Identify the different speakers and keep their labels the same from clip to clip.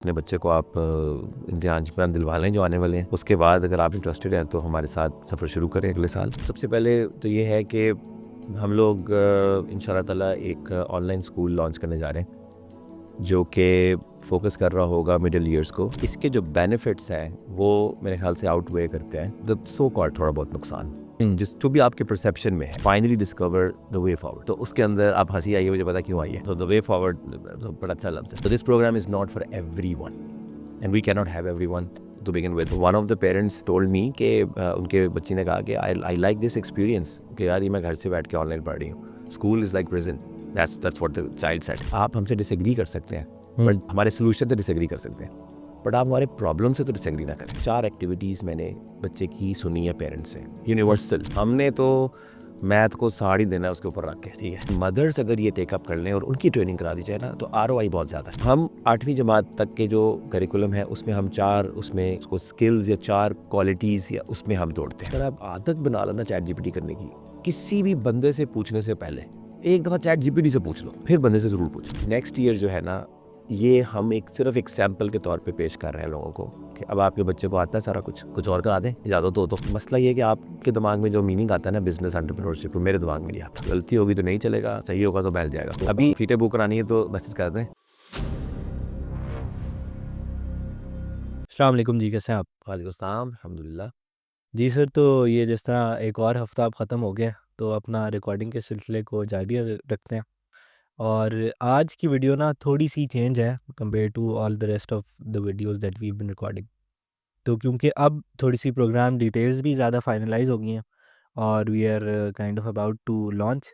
Speaker 1: अपने बच्चे को आप इम्तिहान दिलवा लें जो आने वाले हैं। उसके बाद अगर आप इंटरेस्टेड हैं तो हमारे साथ सफ़र शुरू करें अगले साल। सबसे पहले तो ये है कि हम लोग इंशाल्लाह ताला एक ऑनलाइन स्कूल लॉन्च करने जा रहे हैं जो कि फोकस कर रहा होगा मिडिल ईयर्स को। इसके जो बेनिफिट्स हैं वो मेरे ख्याल से आउटवे करते हैं द सो कॉल्ड थोड़ा बहुत नुकसान जिस जो भी आपके परसेप्शन में है। Finally discover the way forward, तो उसके अंदर आप हंसी आई है, मुझे पता क्यों आई है। तो द वे फॉरवर्ड बड़ा अच्छा लफ्ज़ है। तो this program is not for everyone and we can not have everyone to begin with. One of the parents told me कि उनके बच्ची ने कहा कि आई लाइक दिस एक्सपीरियंस कि यार ये मैं घर से बैठ के ऑनलाइन पढ़ रही हूँ। School is like prison. That's what the child said. आप हमसे डिसएग्री कर सकते हैं बट हमारे सोल्यूशन से डिसएग्री कर सकते हैं, बट आप हमारे प्रॉब्लम से तो डिसएग्री ना करें। 4 एक्टिविटीज़ मैंने बच्चे की सुनी है पेरेंट्स से, यूनिवर्सल। हमने तो मैथ को साड़ी देना है उसके ऊपर रख के, ठीक है। मदर्स अगर ये टेकअप कर लें और उनकी ट्रेनिंग करा दी जाए ना तो ROI बहुत ज़्यादा है। हम 8वीं जमात तक के जो करिकुलम है उसमें हम 4 उसमें उसको स्किल्स या 4 क्वालिटीज़ या उसमें हम तोड़ते हैं। अगर आप आदत बना लो ना ChatGPT करने की, किसी भी बंदे से पूछने से पहले एक दफ़ा ChatGPT से पूछ लो, फिर बंदे से ज़रूर पूछो। नेक्स्ट ईयर जो है ना, ये हम सिर्फ एक सैम्पल के तौर पे पेश कर रहे हैं लोगों को कि अब आपके बच्चे को आता है सारा कुछ और करा दें, इजाज़त हो तो। मसला ये है कि आपके दिमाग में जो मीनिंग आता है ना बिजनेस एंटरप्रेन्योरशिप, मेरे दिमाग में नहीं आता। गलती होगी तो नहीं चलेगा, सही होगा तो बैठ जाएगा। अभी फीटे बुक करानी है तो मैसेज कर दें।
Speaker 2: अस्सलाम वालेकुम जी, कैसे हैं आप?
Speaker 1: वालेकुम सलाम, अल्हम्दुलिल्लाह।
Speaker 2: जी सर, तो ये जिस तरह एक और हफ़्ता अब ख़त्म हो गया, तो अपना रिकॉर्डिंग के सिलसिले को जारी रखते हैं। और आज की वीडियो ना थोड़ी-सी चेंज है compare to all the rest of the videos that we have been recording. तो क्योंकि अब थोड़ी-सी प्रोग्राम डिटेल्स भी ज़्यादा फाइनलाइज़ हो गई हैं और we are kind of about to launch,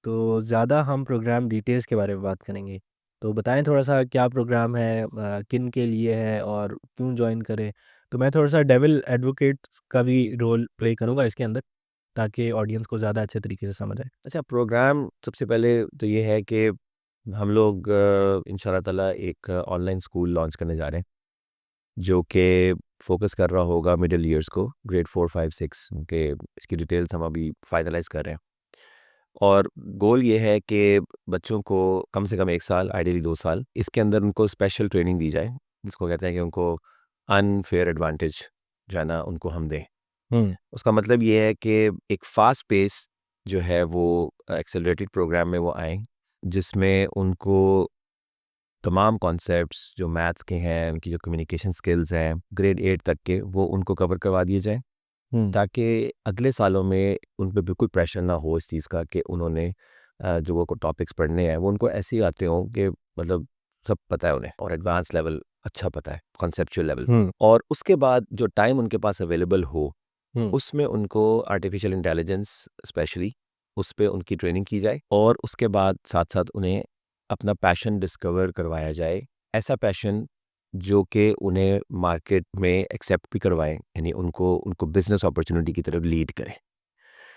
Speaker 2: तो ज़्यादा हम प्रोग्राम डिटेल्स के बारे में बात करेंगे। तो बताएँ थोड़ा-सा क्या प्रोग्राम है, किन के लिए है और क्यों जॉइन करें? तो मैं थोड़ा-सा डेविल एडवोकेट का भी रोल प्ले करूँगा इसके अंदर, ताकि ऑडियंस को ज़्यादा अच्छे तरीके से समझ आए।
Speaker 1: अच्छा, प्रोग्राम सबसे पहले तो ये है कि हम लोग इंशाल्लाह ताला एक ऑनलाइन स्कूल लॉन्च करने जा रहे हैं जो कि फोकस कर रहा होगा मिडिल ईयर्स को, ग्रेड 4, 5, 6 के। इसकी डिटेल्स हम अभी फाइनलाइज़ कर रहे हैं और गोल ये है कि बच्चों को कम से कम 1 साल, आइडियली 2 साल, इसके अंदर उनको स्पेशल ट्रेनिंग दी जाए, जिसको कहते हैं कि उनको अनफेयर एडवांटेज जो है ना उनको हम दें।
Speaker 2: हुँ,
Speaker 1: उसका मतलब ये है कि एक फ़ास्ट पेस जो है वो एक्सेलरेटेड प्रोग्राम में वो आएँ, जिसमें उनको तमाम कॉन्सेप्ट्स जो मैथ्स के हैं, उनकी जो कम्युनिकेशन स्किल्स हैं, ग्रेड 8 तक के, वो उनको कवर करवा दिए जाएँ,
Speaker 2: हुँ,
Speaker 1: ताकि अगले सालों में उन पे बिल्कुल प्रेशर ना हो इस चीज़ का कि उन्होंने जो वो टॉपिक्स पढ़ने हैं वो उनको ऐसे ही आते हों कि मतलब सब पता है उन्हें और एडवांस लेवल अच्छा पता है, कॉन्सेप्चुअल लेवल।
Speaker 2: हुँ,
Speaker 1: और उसके बाद जो टाइम उनके पास अवेलेबल हो,
Speaker 2: हुँ,
Speaker 1: उसमें उनको आर्टिफिशियल इंटेलिजेंस स्पेशली उस पे उनकी ट्रेनिंग की जाए और उसके बाद साथ-साथ उन्हें अपना पैशन डिस्कवर करवाया जाए। ऐसा पैशन जो कि उन्हें मार्केट में एक्सेप्ट भी करवाएँ, यानी उनको उनको बिज़नेस अपॉर्च्युनिटी की तरफ लीड करे।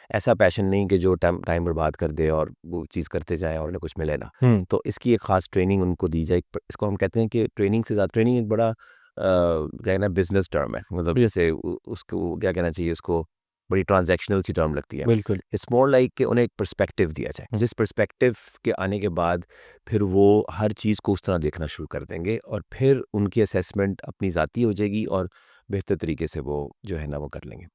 Speaker 1: ऐसा पैशन नहीं कि जो टाइम टाइम बर्बाद कर दे और वो चीज़ करते जाएँ और उन्हें कुछ मिले ना।
Speaker 2: हुँ,
Speaker 1: तो इसकी एक ख़ास ट्रेनिंग उनको दी जाए। इसको हम कहते हैं कि ट्रेनिंग से ज़्यादा, ट्रेनिंग एक बड़ा क्या है ना बिज़नेस टर्म है। मतलब जैसे उसको क्या कहना चाहिए, उसको बड़ी ट्रांज़ैक्शनल सी टर्म लगती है।
Speaker 2: बिल्कुल।
Speaker 1: इट्स मोर लाइक कि उन्हें एक पर्सपेक्टिव दिया जाए। जिस पर्सपेक्टिव के आने के बाद फिर वो हर चीज़ को उस तरह देखना शुरू कर देंगे और फिर उनकी असेसमेंट अपनी ज़ाती हो जाएगी और बेहतर तरीके से वो जो है ना वो कर लेंगे।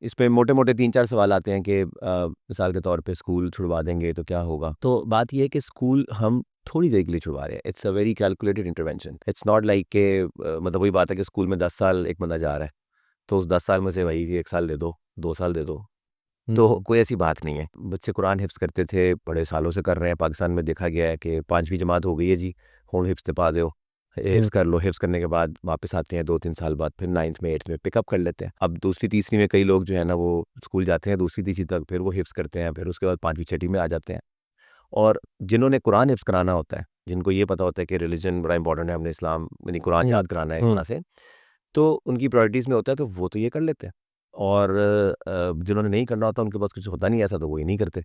Speaker 1: इसमें मोटे-मोटे 3-4 सवाल आते हैं कि मिसाल के तौर पे स्कूल छुड़वा देंगे तो क्या होगा? तो बात ये है कि स्कूल हम थोड़ी देर के लिए छुड़वा रहे हैं। It's a very calculated intervention. It's not like कि मतलब वही बात है कि स्कूल में 10 साल एक बंदा जा रहा है, तो उस 10 साल में से वही 1 साल दे दो, 2 साल दे दो। तो
Speaker 2: हुँ,
Speaker 1: कोई ऐसी बात नहीं है। बच्चे कुरान हिफ्ज़ करते थे, बड़े सालों से कर रहे हैं। पाकिस्तान में देखा गया है कि 5वीं जमात हो गई है जी, हुण हिफ्ज़ ते पा दियो।
Speaker 2: हुँ,
Speaker 1: हिफ्ज़ कर लो, हिफ्ज़ करने के बाद वापस आते हैं 2-3 साल बाद, फिर 9th में 8th में पिकअप कर लेते हैं। अब दूसरी तीसरी में कई लोग जो है ना वो स्कूल जाते हैं दूसरी तीसरी तक, फिर वो हिफ्ज़ करते हैं, फिर उसके बाद 5वीं छठी में आ जाते हैं। और जिन्होंने कुरान हिफ्ज़ कराना होता है, जिनको ये पता होता है कि रिलिजन बड़ा इंपॉर्टेंट है, हमने इस्लाम यानी कुरान
Speaker 2: हुँ,
Speaker 1: याद कराना है इस तरह
Speaker 2: हुँ,
Speaker 1: से, तो उनकी प्रायोरिटीज़ में होता है तो वो तो ये कर लेते हैं। और जिन्होंने नहीं करना होता उनके पास कुछ होता नहीं ऐसा, तो वो ये नहीं करते।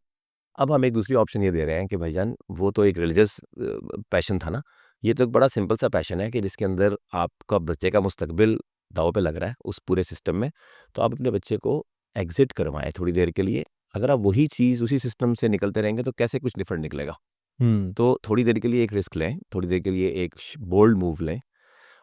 Speaker 1: अब हम एक दूसरी ऑप्शन ये दे रहे हैं कि भाईजान वो तो एक रिलीजियस पैशन था ना, ये तो एक बड़ा सिंपल सा पैशन है कि जिसके अंदर आपका बच्चे का मुस्तकबिल दाँव पे लग रहा है उस पूरे सिस्टम में, तो आप अपने बच्चे को एग्ज़िट करवाएँ थोड़ी देर के लिए। अगर आप वही चीज़ उसी सिस्टम से निकलते रहेंगे तो कैसे कुछ डिफरेंट निकलेगा? तो थोड़ी देर के लिए एक रिस्क लें, थोड़ी देर के लिए एक बोल्ड मूव लें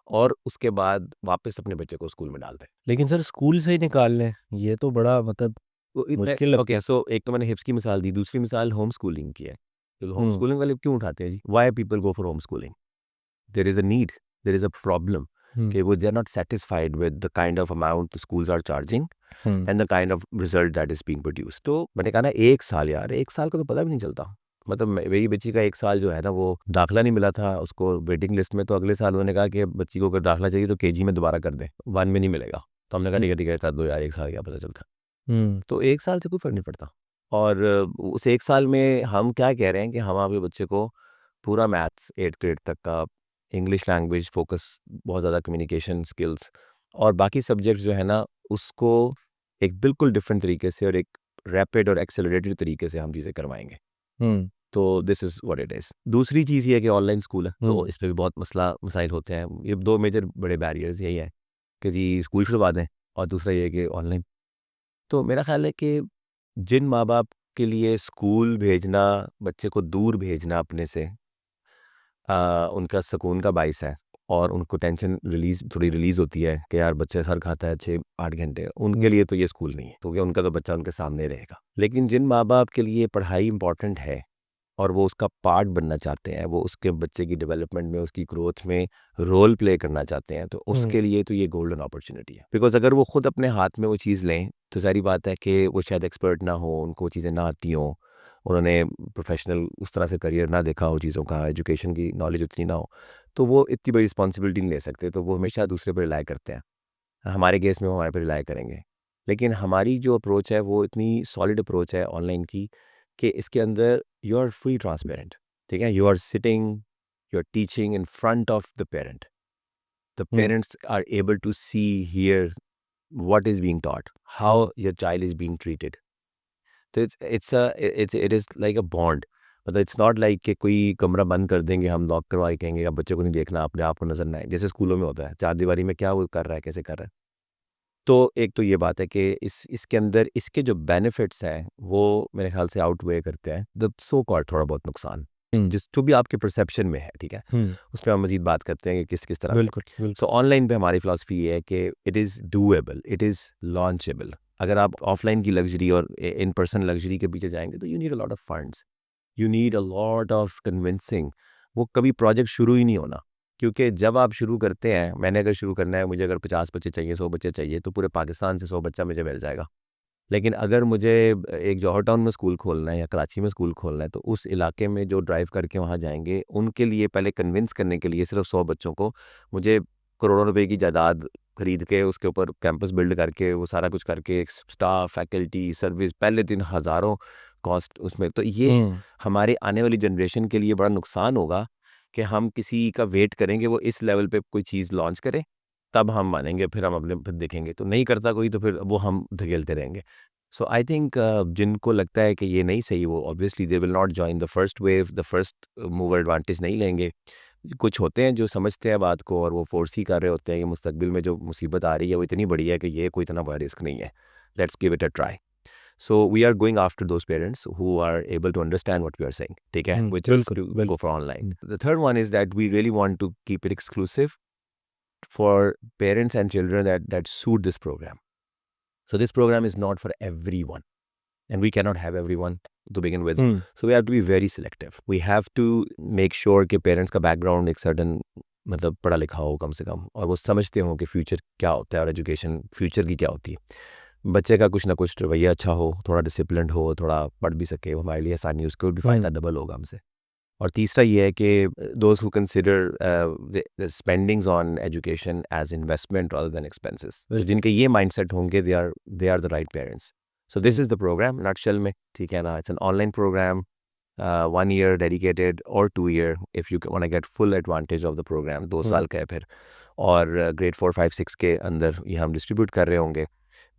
Speaker 1: और उसके बाद वापस अपने बच्चे को स्कूल में डाल दें।
Speaker 2: लेकिन सर स्कूल से ही निकाल लें, ये तो बड़ा मतलब मुश्किल लगता
Speaker 1: ओके,
Speaker 2: है।
Speaker 1: सो एक तो मैंने हिप्स की मिसाल दी, दूसरी मिसाल होम स्कूलिंग की है। तो होम
Speaker 2: हुँ,
Speaker 1: स्कूलिंग वाले क्यों उठाते हैं जी? Why people go for home schooling? There is a need, there is a problem
Speaker 2: hmm,
Speaker 1: कि वो they are not satisfied with the kind of amount schools are charging
Speaker 2: hmm,
Speaker 1: and the kind of result that is being produced. तो मैंने कहा ना, एक साल यार, एक साल का तो पता भी नहीं चलता। मतलब मेरी बच्ची का एक साल जो है ना, वो दाखिला नहीं मिला था उसको वेटिंग लिस्ट में, तो अगले साल उन्होंने कहा कि बच्ची को अगर दाखिला चाहिए तो केजी में दोबारा कर दें, 1 में नहीं मिलेगा। तो हमने कहा
Speaker 2: हुँ,
Speaker 1: ठीक है कर दो यार, एक साल क्या पता चलता।
Speaker 2: हुँ,
Speaker 1: तो एक साल से कोई फ़र्क नहीं पड़ता। और उस एक साल में हम क्या कह रहे हैं कि हम आपके बच्चे को पूरा मैथ्स 8th ग्रेड तक का, इंग्लिश लैंग्वेज फ़ोकस, बहुत ज़्यादा कम्युनिकेशन स्किल्स और बाकी सब्जेक्ट्स जो है ना, उसको एक बिल्कुल डिफरेंट तरीके से और एक रैपिड और एक्सेलरेटेड तरीके से हम चीज़ें करवाएँगे।
Speaker 2: हुँ,
Speaker 1: तो this is what it is. दूसरी चीज़ ये है कि ऑनलाइन स्कूल है, तो
Speaker 2: हुँ,
Speaker 1: इस पे भी बहुत मसाइल होते हैं। ये 2 मेजर बड़े बैरियर्स यही है कि जी स्कूल छुड़वा दें और दूसरा ये है कि ऑनलाइन। तो मेरा ख़्याल है कि जिन माँ-बाप के लिए स्कूल भेजना, बच्चे को दूर भेजना अपने से उनका सुकून का बाइस है और उनको टेंशन थोड़ी रिलीज़ होती है कि यार बच्चा सर खाता है 6-8 घंटे, उनके
Speaker 2: हुँ,
Speaker 1: लिए तो ये स्कूल नहीं है, क्योंकि उनका तो बच्चा उनके सामने रहेगा। लेकिन जिन माँ-बाप के लिए पढ़ाई इम्पॉर्टेंट है और वो उसका पार्ट बनना चाहते हैं, वो उसके बच्चे की डेवलपमेंट में, उसकी ग्रोथ में रोल प्ले करना चाहते हैं, तो
Speaker 2: हुँ,
Speaker 1: उसके लिए तो ये गोल्डन अपॉर्च्युनिटी है। बिकॉज़ अगर वो खुद अपने हाथ में वो चीज़ लें, तो ज़ाहिर बात है कि वो शायद एक्सपर्ट ना हो, उनको वो चीज़ें ना आती हों, उन्होंने प्रोफ़ेशनल उस तरह से करियर ना देखा हो चीज़ों का, एजुकेशन की नॉलेज उतनी ना हो, तो वो इतनी बड़ी रिस्पॉन्सिबिलिटी नहीं ले सकते, तो वो हमेशा दूसरे पे रिलाय करते हैं। हमारे केस में वो हमारे पे रिलाय करेंगे। लेकिन हमारी जो अप्रोच है वो इतनी सॉलिड अप्रोच है ऑनलाइन की कि इसके अंदर यू आर फुली ट्रांसपेरेंट, ठीक है? You are sitting, you are teaching in front of the parent. The
Speaker 2: hmm,
Speaker 1: parents are able to see, hear what is being taught,
Speaker 2: hmm,
Speaker 1: how your child is being treated. तो it is like a bond. मतलब it's not like कि कोई कमरा बंद कर देंगे हम, lock करवा के कहेंगे अब बच्चे को नहीं देखना, अपने आप को नज़र ना आए। जैसे स्कूलों में होता है, चारदीवारी में क्या वो कर रहा है, कैसे कर रहा है। तो एक तो ये बात है कि इसके अंदर इसके जो बेनिफिट्स हैं वो मेरे ख्याल से आउटवे करते हैं द सो कॉल्ड थोड़ा बहुत नुकसान,
Speaker 2: हुँ,
Speaker 1: जिस जो भी आपके परसेप्शन में है, ठीक है?
Speaker 2: हुँ,
Speaker 1: उस पे हम मज़ीद बात करते हैं कि किस किस तरह से।
Speaker 2: बिल्कुल,
Speaker 1: सो
Speaker 2: बिल्कुल।
Speaker 1: ऑनलाइन पे हमारी फ़िलॉसफ़ी ये है कि it is doable, it is launchable. अगर आप ऑफलाइन की लग्ज़री और इन पर्सन लग्ज़री के पीछे जाएँगे तो you need a lot of funds, you need a lot of convincing. वो कभी प्रोजेक्ट शुरू ही नहीं होना, क्योंकि जब आप शुरू करते हैं, मैंने अगर शुरू करना है, मुझे अगर 50 बच्चे चाहिए, 100 बच्चे चाहिए, तो पूरे पाकिस्तान से 100 बच्चा मुझे मिल जाएगा। लेकिन अगर मुझे एक जौहर टाउन में स्कूल खोलना है या कराची में स्कूल खोलना है, तो उस इलाके में जो ड्राइव करके वहाँ जाएँगे, उनके लिए पहले कन्विंस करने के लिए सिर्फ़ 100 बच्चों को मुझे करोड़ों रुपए की जायदाद खरीद के उसके ऊपर कैंपस बिल्ड करके, वो सारा कुछ करके, स्टाफ, फैकल्टी, सर्विस, पहले दिन हज़ारों कॉस्ट उसमें। तो ये
Speaker 2: हुँ,
Speaker 1: हमारे आने वाली जनरेशन के लिए बड़ा नुकसान होगा कि हम किसी का वेट करेंगे वो इस लेवल पे कोई चीज़ लॉन्च करे, तब हम मानेंगे, फिर हम अपने फिर देखेंगे। तो नहीं करता कोई तो फिर वो हम धकेलते रहेंगे। सो आई थिंक जिनको लगता है कि ये नहीं सही, वो obviously they will not join the first wave, the first mover advantage नहीं लेंगे। कुछ होते हैं जो समझते हैं बात को और वो फोर्स ही कर रहे होते हैं कि मुस्तकबिल में जो मुसीबत आ रही है वो इतनी बड़ी है कि ये कोई इतना बड़ा रिस्क नहीं है, let's give it a try. So we are going after those parents who are able to understand what we are saying, ठीक है,
Speaker 2: हुँ,
Speaker 1: व्हिच इज
Speaker 2: बिल्कुल,
Speaker 1: टू गो
Speaker 2: बिल्कुल।
Speaker 1: For online.
Speaker 2: Hmm,
Speaker 1: the third one is that we really want to keep it exclusive for parents and children that suit this program. So this program is not for everyone, and we cannot have everyone to begin with.
Speaker 2: Hmm,
Speaker 1: So we have to be very selective. We have to make sure कि parents का background एक certain मतलब पढ़ा लिखा हो कम से कम, और वो समझते हो कि फ्यूचर क्या होता है और एजुकेशन फ्यूचर की क्या होती है। बच्चे का कुछ ना कुछ रवैया अच्छा हो, थोड़ा डिसिप्लिन्ड हो, थोड़ा पढ़ भी सके, वो हमारे लिए आसानी, उसको भी फ़ायदा
Speaker 2: हुँ,
Speaker 1: डबल होगा हमसे। और तीसरा ये है कि those who consider the spendings on education as investment rather than expenses, तो
Speaker 2: बिल्कुल।
Speaker 1: जिनके ये माइंडसेट होंगे they are the right parents. So this
Speaker 2: hmm,
Speaker 1: is the program nutshell में, ठीक है ना? It's an online program, 1 year dedicated और 2 year if you want to get full advantage of the program, 2
Speaker 2: hmm,
Speaker 1: साल का है फिर। और ग्रेड 4, 5, 6 के अंदर ये हम डिस्ट्रीब्यूट कर रहे होंगे।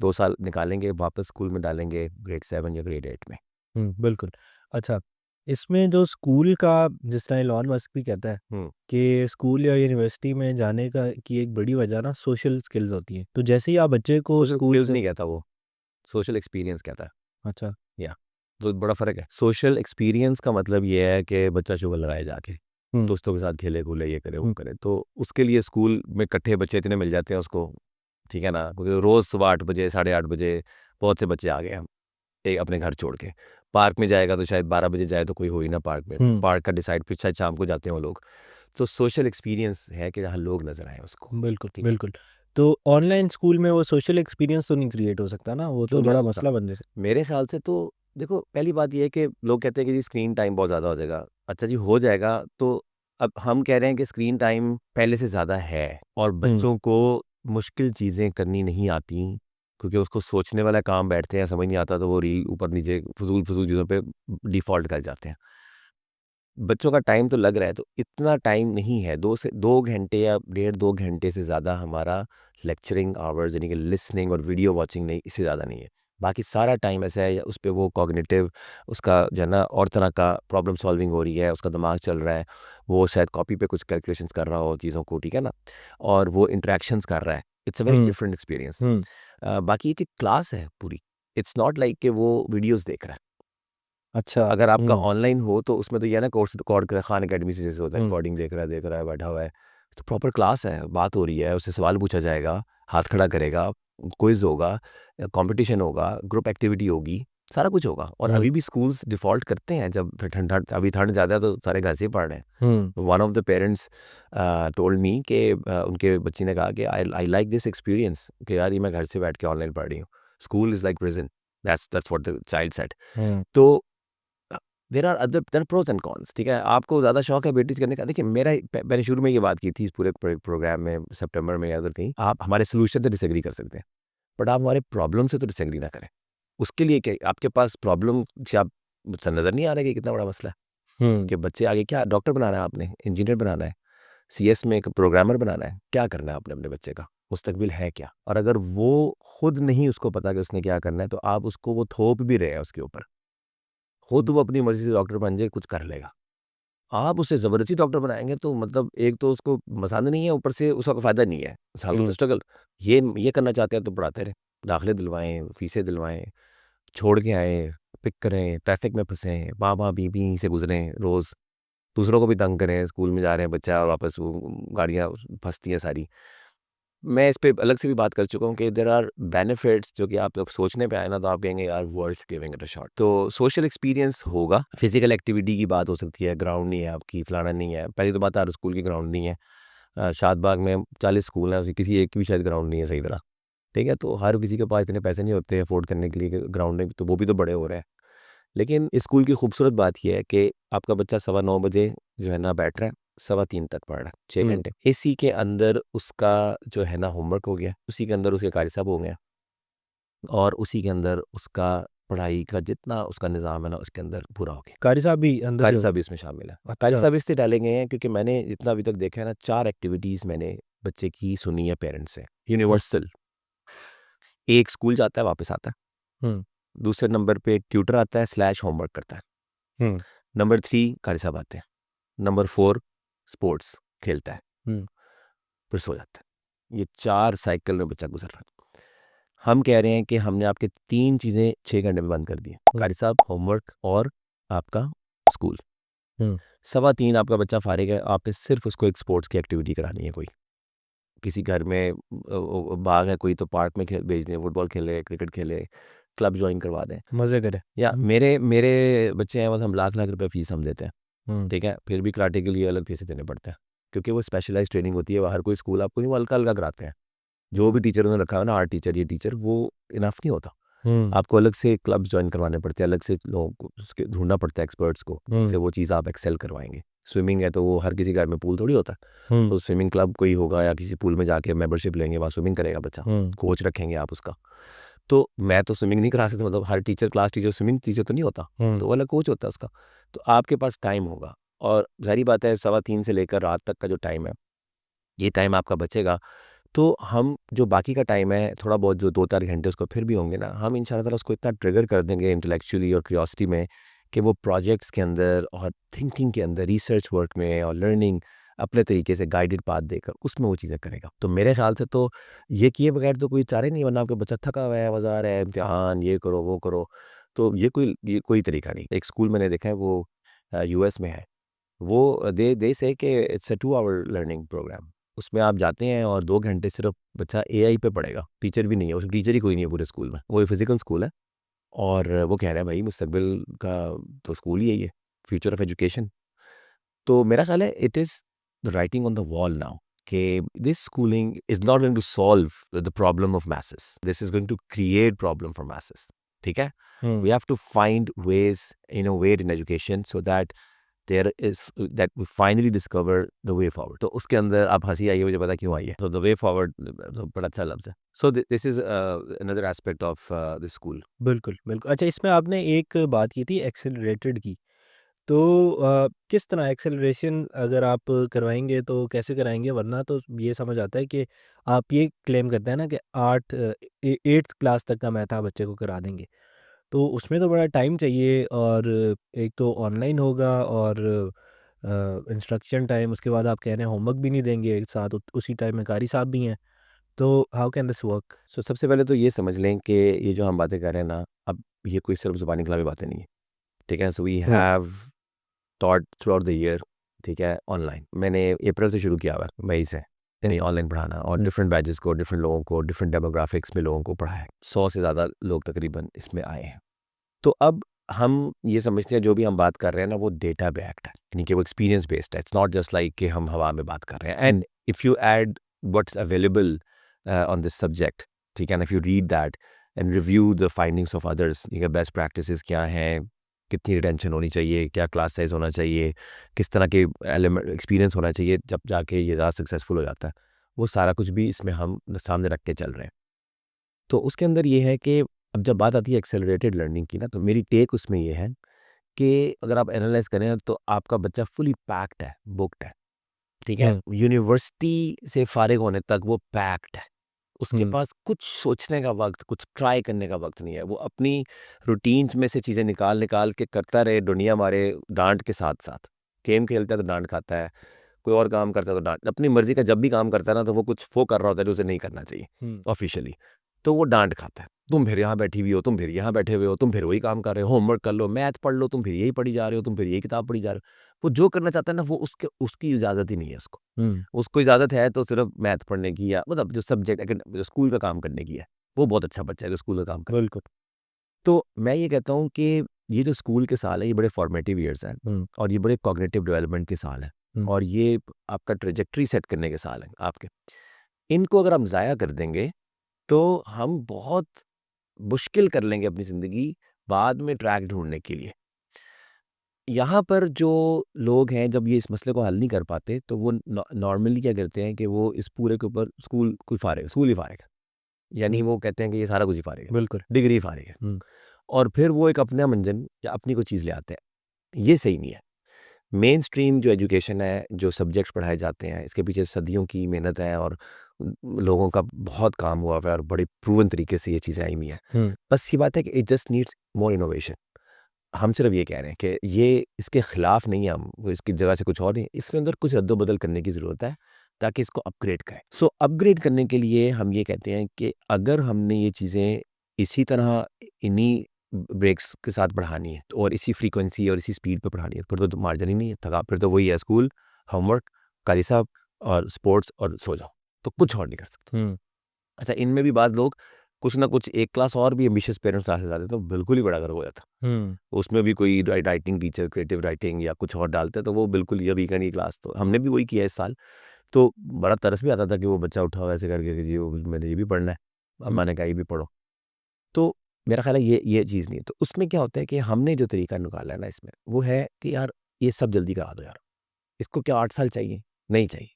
Speaker 1: 2 साल निकालेंगे, वापस स्कूल में डालेंगे ग्रेड 7 या ग्रेड 8 में।
Speaker 2: हुँ, बिल्कुल। अच्छा, इसमें जो स्कूल का जिस तरह इलॉन मस्क भी कहता है
Speaker 1: हुँ।
Speaker 2: कि स्कूल या यूनिवर्सिटी में जाने का की एक बड़ी वजह ना सोशल स्किल्स होती हैं। तो जैसे ही आप बच्चे को
Speaker 1: सोशल
Speaker 2: स्कूल
Speaker 1: स्किल्स
Speaker 2: से
Speaker 1: नहीं कहता वो, सोशल एक्सपीरियंस कहता है।
Speaker 2: अच्छा,
Speaker 1: या तो बड़ा फ़र्क है। सोशल एक्सपीरियंस का मतलब ये है कि बच्चा शुगर लगाए जाके, दोस्तों के साथ खेले कूले, ये करे वो करे। तो उसके लिए स्कूल में इकट्ठे बच्चे इतने मिल जाते हैं उसको, ठीक है ना, क्योंकि रोज़ सुबह 8 बजे 8:30 बजे बहुत से बच्चे आ गए हम एक अपने घर छोड़ के। पार्क में जाएगा तो शायद 12 बजे जाए तो कोई हो ही ना पार्क में, पार्क का डिसाइड फिर शायद शाम को जाते हैं वो लोग। तो सोशल एक्सपीरियंस है कि जहाँ लोग नज़र आए उसको।
Speaker 2: बिल्कुल,
Speaker 1: ठीक है।
Speaker 2: बिल्कुल। तो ऑनलाइन स्कूल में वो सोशल एक्सपीरियंस तो नहीं क्रिएट हो सकता ना, वो तो
Speaker 1: क्यों नहीं
Speaker 2: बड़ा
Speaker 1: हो सकता?
Speaker 2: मसला बन जाएगा।
Speaker 1: मेरे ख्याल से तो देखो, पहली बात ये है कि लोग कहते हैं कि जी स्क्रीन टाइम बहुत ज़्यादा हो जाएगा। अच्छा जी, हो जाएगा तो अब हम कह रहे हैं कि स्क्रीन टाइम पहले से ज़्यादा है और बच्चों को मुश्किल चीज़ें करनी नहीं आती, क्योंकि उसको सोचने वाला काम बैठते हैं, समझ नहीं आता तो वो रील ऊपर नीचे फ़ुज़ूल-फ़ुज़ूल चीज़ों पे डिफ़ॉल्ट कर जाते हैं। बच्चों का टाइम तो लग रहा है, तो इतना टाइम नहीं है, 2 घंटे या डेढ़ 2 घंटे से ज़्यादा हमारा लेक्चरिंग आवर्स यानी कि लिसनिंग और वीडियो वॉचिंग नहीं, इससे ज़्यादा नहीं है। बाकी सारा टाइम ऐसा है या उस पे वो कॉग्निटिव उसका जो है ना और तरह का प्रॉब्लम सॉल्विंग हो रही है, उसका दिमाग चल रहा है, वो शायद कॉपी पे कुछ कैलकुलेशंस कर रहा हो चीज़ों को, ठीक है ना? और वो इंटरैक्शंस कर रहा है। It's a very
Speaker 2: hmm,
Speaker 1: different experience.
Speaker 2: Hmm,
Speaker 1: बाकी ये क्लास है पूरी। इट्स नॉट लाइक कि वो वीडियोज़ देख रहा है।
Speaker 2: अच्छा,
Speaker 1: अगर आपका
Speaker 2: हुँ,
Speaker 1: ऑनलाइन हो तो उसमें तो ये है ना कोर्स रिकॉर्ड कर खान अकेडमी से जैसे होता है,
Speaker 2: हुँ,
Speaker 1: रिकॉर्डिंग देख रहा है बैठा हुआ है। तो प्रॉपर क्लास है, बात हो रही है, उससे सवाल पूछा जाएगा, हाथ खड़ा करेगा, क्विज होगा, कंपटीशन होगा, ग्रुप एक्टिविटी होगी, सारा कुछ होगा। और
Speaker 2: हुँ,
Speaker 1: अभी भी स्कूल्स डिफ़ॉल्ट करते हैं जब ठंड अभी ठंड ज़्यादा है तो सारे घर से ही पढ़ रहे हैं।
Speaker 2: Hmm,
Speaker 1: one of the parents told me कि उनके बच्ची ने कहा कि I I like this experience कि यार ये मैं घर से बैठ के ऑनलाइन पढ़ रही हूँ। School is like prison, that's what the child said.
Speaker 2: Hmm,
Speaker 1: तो there are pros and cons, ठीक है। आपको ज़्यादा शौक है बेटीज़ करने का, देखिए मेरा मैंने शुरू में ये बात की थी इस पूरे प्रोग्राम में सितंबर में या उधर कहीं, आप हमारे सोल्यूशन से डिसएग्री कर सकते हैं, बट आप हमारे प्रॉब्लम से तो डिसएग्री ना करें। उसके लिए क्या आपके पास प्रॉब्लम से आप नज़र नहीं आ रहा है कि कितना बड़ा मसला है
Speaker 2: हुँ,
Speaker 1: कि बच्चे आगे क्या डॉक्टर बनाना है, आपने इंजीनियर बनाना है, सीएस में एक प्रोग्रामर बनाना है, क्या करना है आपने अपने बच्चे का, मुस्तकबिल है क्या? और अगर वो खुद नहीं उसको पता कि उसने क्या करना है, तो आप उसको वो थोप भी रहे हैं उसके ऊपर। खुद वो अपनी मर्ज़ी से डॉक्टर बन जाए, कुछ कर लेगा। आप उसे ज़बरदस्ती डॉक्टर बनाएँगे तो मतलब एक तो उसको पसंद नहीं है, ऊपर से उसका कोई फ़ायदा नहीं है। सालों तो
Speaker 2: हुँ,
Speaker 1: स्ट्रगल। ये करना चाहते हैं तो पढ़ाते रहें। दाखिले दिलवाएँ, फ़ीसें दिलवाएँ, छोड़ के आएँ, पिक करें, ट्रैफ़िक में फँसें, माँ-बाप यहीं से गुज़रें रोज़। दूसरों को भी तंग करें, स्कूल में जा रहे हैं बच्चा और वापस वो गाड़ियाँ फँसती हैं सारी। मैं इस पे अलग से भी बात कर चुका हूँ कि देयर आर बेनिफिट्स जो कि आप जब सोचने पे आए ना तो आप कहेंगे यार worth giving it a shot. तो सोशल एक्सपीरियंस होगा, फिजिकल एक्टिविटी की बात हो सकती है, ग्राउंड नहीं है आपकी, फलाना नहीं है। पहली तो बात हर स्कूल की ग्राउंड नहीं है। शादबाग में 40 स्कूल हैं, उसकी किसी एक की भी शायद ग्राउंड नहीं है सही तरह। ठीक है, तो हर किसी के पास इतने पैसे नहीं होते अफोर्ड करने के लिए कि ग्राउंड नहीं, तो वो भी तो बड़े हो रहे हैं। लेकिन इस स्कूल की खूबसूरत बात ये है कि आपका बच्चा 9:15 बजे जो है ना बैठ रहा है, 3:15 तक पढ़ रहा है, 6
Speaker 2: हुँ,
Speaker 1: घंटे। इसी के अंदर उसका जो है ना होमवर्क हो गया, उसी के अंदर उसके क़ारी साहब हो गए और उसी के अंदर उसका पढ़ाई का जितना उसका निज़ाम है ना, उसके अंदर पूरा हो गया।
Speaker 2: कारी साहब भी अंदर ही
Speaker 1: क़ारी
Speaker 2: होंगे?
Speaker 1: साहब भी इसमें शामिल है। क़ारी
Speaker 2: अच्छा,
Speaker 1: साहब इसलिए डाले गए हैं क्योंकि मैंने जितना अभी तक देखा है ना, 4 एक्टिविटीज़ मैंने बच्चे की सुनी है पेरेंट्स से,
Speaker 2: हुँ,
Speaker 1: यूनिवर्सल। एक स्कूल जाता है, वापस आता है।
Speaker 2: हुँ,
Speaker 1: दूसरे नंबर पे ट्यूटर आता है स्लैश होमवर्क करता है।
Speaker 2: हुँ,
Speaker 1: नंबर 3 क़ारी साहब आते हैं। नंबर 4 स्पोर्ट्स खेलता है,
Speaker 2: हुँ,
Speaker 1: फिर सो जाता है। ये 4 साइकिल में बच्चा गुज़र रहा है। हम कह रहे हैं कि हमने आपके 3 चीज़ें 6 घंटे में बंद कर दी हैं।
Speaker 2: हुँ,
Speaker 1: क़ारी साहब, होमवर्क और आपका स्कूल।
Speaker 2: हुँ,
Speaker 1: 3:15 आपका बच्चा फ़ारिग है, आपने सिर्फ़ उसको एक स्पोर्ट्स की एक्टिविटी करानी है कोई। किसी घर में बाग है कोई तो पार्क में भेज दें, फुटबॉल खेले, क्रिकेट खेले, क्लब जॉइन करवा दें।
Speaker 2: मज़े करें।
Speaker 1: या मेरे बच्चे हैं, मतलब हम लाख-लाख रुपए फ़ीस हम देते हैं।
Speaker 2: हुँ,
Speaker 1: ठीक है? फिर भी कराटे के लिए अलग फीसें देने पड़ते हैं। क्योंकि वो स्पेशलाइज़्ड ट्रेनिंग होती है, वो हर कोई स्कूल आपको नहीं, वो हल्का-हल्का कराते हैं। जो भी टीचर उन्होंने रखा है ना, आर्ट टीचर, ये टीचर, वो इनफ नहीं होता।
Speaker 2: हुँ,
Speaker 1: आपको अलग से क्लब जॉइन करवाने पड़ते हैं, अलग से लोगों को उसके ढूँढना पड़ता है एक्सपर्ट्स को, जिनसे
Speaker 2: हुँ,
Speaker 1: वो चीज़ आप एक्सेल करवाएँगे। स्विमिंग है तो वो हर किसी घर में पूल थोड़ी होता है।
Speaker 2: हुँ,
Speaker 1: तो स्विमिंग क्लब कोई होगा या किसी पूल में जाके मेंबरशिप लेंगे, वहाँ स्विमिंग करेगा बच्चा।
Speaker 2: हुँ,
Speaker 1: कोच रखेंगे आप उसका। तो मैं तो स्विमिंग नहीं करा सकता, मतलब हर teacher class teacher swimming teacher तो नहीं होता,
Speaker 2: हुँ,
Speaker 1: तो वो अलग कोच होता है उसका। तो आपके पास टाइम होगा और ज़ाहिर बात है 3:15 से लेकर रात तक का जो टाइम है, ये टाइम आपका बचेगा। तो हम जो बाकी का टाइम है, थोड़ा बहुत जो 2-4 घंटे उसको फिर भी होंगे ना, हम इंशाल्लाह ताला उसको इतना ट्रिगर कर देंगे इंटेलेक्चुअली और क्यूरियोसिटी में कि वो प्रोजेक्ट्स के अंदर और थिंकिंग के अंदर, रिसर्च वर्क में और लर्निंग अपने तरीके से गाइडेड पाथ देकर उसमें वो चीज़ें करेगा। तो मेरे ख़्याल से तो ये किए बगैर तो कोई चारा ही नहीं है, वरना आपका बच्चा थका हुआ है, बाज़ार है, इम्तिहान, ये करो, वो करो। तो ये कोई तरीका नहीं। एक स्कूल मैंने देखा है वो यूएस में है, वो दे से कि it's a 2 hour learning program. उसमें आप जाते हैं और 2 घंटे सिर्फ बच्चा एआई पे पढ़ेगा, टीचर भी नहीं है, उसमें टीचर ही कोई नहीं है पूरे स्कूल में। वो फिजिकल स्कूल है और वो कह रहा है भाई मुस्तकबिल का तो स्कूल ही यही है, फ्यूचर ऑफ एजुकेशन। तो मेरा ख्याल है it is the writing on the wall now कि this schooling is not going to solve the problem of masses, this is going to create problem for masses। ठीक है?
Speaker 2: हुँ।
Speaker 1: We have to find ways, innovate in education so that that we finally discover the way forward। तो उसके अंदर आप हंसी आई है, मुझे पता क्यों आई है। So the way forward बड़ा अच्छा लफ्ज़ है। So this is another aspect of the school।
Speaker 2: बिल्कुल, बिल्कुल। अच्छा, इसमें आपने एक बात की थी एक्सेलरेटेड की। तो किस तरह एक्सेलरेशन अगर आप करवाएँगे तो कैसे कराएँगे? वरना तो ये समझ आता है कि आप ये क्लेम करते हैं ना कि 8th क्लास तक का मैथ आप बच्चे को करा देंगे। तो उसमें तो बड़ा टाइम चाहिए और एक तो ऑनलाइन होगा और इंस्ट्रक्शन टाइम, उसके बाद आप कह रहे हैं होमवर्क भी नहीं देंगे एक साथ, उसी टाइम में कारी साहब भी हैं। तो how can this work?
Speaker 1: So सबसे पहले तो ये समझ लें कि ये जो हम बातें कर रहे हैं ना, अब ये कोई सिर्फ ज़ुबानी कलामी बातें नहीं है। ठीक है? So we
Speaker 2: hmm,
Speaker 1: have taught throughout the year। ठीक है? ऑनलाइन मैंने अप्रैल से शुरू किया हुआ है, मई से यानी ऑनलाइन पढ़ाना, और डिफरेंट बैचेस को, डिफरेंट लोगों को, डिफरेंट डेमोग्राफिक्स में लोगों को पढ़ाया है। 100 से ज़्यादा लोग तकरीबन इसमें आए हैं। तो अब हम ये समझते हैं जो भी हम बात कर रहे हैं ना वो डेटा बैक्ड है, यानी कि वो एक्सपीरियंस बेस्ड है। इट्स नॉट जस्ट लाइक कि हम हवा में बात कर रहे हैं। And if you add what's available on this subject, ठीक है, and if you read that and review the findings of others, ये बेस्ट प्रैक्टिसेस क्या हैं, कितनी रिटेंशन होनी चाहिए, क्या क्लास साइज होना चाहिए, किस तरह के एलिमेंट एक्सपीरियंस होना चाहिए जब जाके ये ज़्यादा सक्सेसफुल हो जाता है, वो सारा कुछ भी इसमें हम सामने रख के चल रहे हैं। तो उसके अंदर ये है कि अब जब बात आती है एक्सेलरेटेड लर्निंग की ना, तो मेरी टेक उसमें ये है कि अगर आप एनालाइज़ करें तो आपका बच्चा फुली पैक्ड है, बुक्ड है, ठीक है?
Speaker 2: हुँ,
Speaker 1: यूनिवर्सिटी से फ़ारिग होने तक वो पैक्ड है। उसके
Speaker 2: हुँ,
Speaker 1: पास कुछ सोचने का वक़्त, कुछ ट्राई करने का वक़्त नहीं है। वो अपनी रूटीन्स में से चीज़ें निकाल-निकाल के करता रहे, दुनिया मारे डाँट के साथ-साथ। गेम खेलता है तो डाँट खाता है, कोई और काम करता है तो डाँट, अपनी मर्ज़ी का जब भी काम करता है ना तो वो कुछ वो कर रहा होता है जो उसे नहीं करना चाहिए
Speaker 2: हुँ,
Speaker 1: ऑफ़िशियली। तो वो डाँट खाता है। तुम फिर यहाँ बैठी हुई हो, तुम फिर यहाँ बैठे हुए हो, तुम फिर वही काम कर रहे हो, होमवर्क कर लो, मैथ पढ़ लो, तुम फिर यही पढ़ी जा रहे हो, तुम फिर यही किताब पढ़ी जा रहे हो। वो जो करना चाहता है ना वो उसकी इजाज़त ही नहीं है उसको।
Speaker 2: हुँ,
Speaker 1: उसको इजाज़त है तो सिर्फ़ मैथ पढ़ने की या मतलब जो सब्जेक्ट जो स्कूल का काम करने की है। वो बहुत अच्छा बच्चा है जो स्कूल का काम करे।
Speaker 2: बिल्कुल।
Speaker 1: तो मैं ये कहता हूँ कि ये जो स्कूल के साल हैं ये बड़े फॉर्मेटिव ईयर्स हैं
Speaker 2: हुँ,
Speaker 1: और ये बड़े कॉग्निटिव डेवलपमेंट के साल हैं
Speaker 2: हुँ,
Speaker 1: और ये आपका ट्रेजेक्टरी सेट करने के साल हैं आपके। इनको अगर हम ज़ाया कर देंगे तो हम बहुत मुश्किल कर लेंगे अपनी ज़िंदगी बाद में ट्रैक ढूँढने के लिए। यहाँ पर जो लोग हैं जब ये इस मसले को हल नहीं कर पाते तो वो नॉर्मली क्या करते हैं कि वो इस पूरे के ऊपर स्कूल ही फ़ारिग है। यानी
Speaker 2: हुँ,
Speaker 1: वो कहते हैं कि ये सारा कुछ ही फ़ारिग है,
Speaker 2: बिल्कुल।
Speaker 1: डिग्री ही फ़ारिग है।
Speaker 2: हुँ,
Speaker 1: और फिर वो एक अपना मंज़न या अपनी कोई चीज़ ले आते हैं। ये सही नहीं है। मेन स्ट्रीम जो एजुकेशन है, जो सब्जेक्ट्स पढ़ाए जाते हैं, इसके पीछे सदियों की मेहनत है और लोगों का बहुत काम हुआ हुआ है और बड़े प्रूवन तरीके से ये चीज़ें आई हुई हैं।
Speaker 2: हुँ,
Speaker 1: बस ये बात है कि it just needs more innovation. हम सिर्फ ये कह रहे हैं कि ये इसके खिलाफ नहीं है हम, वो इसकी जगह से कुछ और नहीं, इसमें अंदर कुछ रद्द-बदल करने की ज़रूरत है ताकि इसको अपग्रेड करें। सो अपग्रेड करने के लिए हम ये कहते हैं कि अगर हमने ये चीज़ें इसी तरह इन्हीं ब्रेक्स के साथ पढ़ानी है और इसी फ्रीक्वेंसी और इसी स्पीड पे पढ़ानी है, फिर तो मार्जिन ही नहीं है, फिर तो वही है स्कूल, होमवर्क, कारी साहब और स्पोर्ट्स और सो जाओ, तो कुछ और नहीं कर सकते।
Speaker 2: हुँ,
Speaker 1: अच्छा, इनमें भी बाज़ लोग कुछ ना कुछ एक क्लास और भी एम्बिशियस पेरेंट्स क्लासेस आते हैं तो बिल्कुल ही बड़ा गर्व हो जाता है।
Speaker 2: हुँ,
Speaker 1: उसमें भी कोई राइटिंग टीचर, क्रिएटिव राइटिंग या कुछ और डालते हैं तो वो बिल्कुल ये वीकेंड की क्लास, तो हमने भी वही किया इस साल। तो बड़ा तरस भी आता था कि वो बच्चा उठा हुआ ऐसे करके कि जी वो मैंने ये भी पढ़ना है।
Speaker 2: हुँ,
Speaker 1: अम्मा ने कहा ये भी पढ़ो। तो मेरा ख़्याल है ये चीज़ नहीं है। तो उसमें क्या होता है कि हमने जो तरीका निकाला है ना इसमें, वो है कि यार ये सब जल्दी करा दो यार। इसको क्या 8 साल चाहिए? नहीं चाहिए।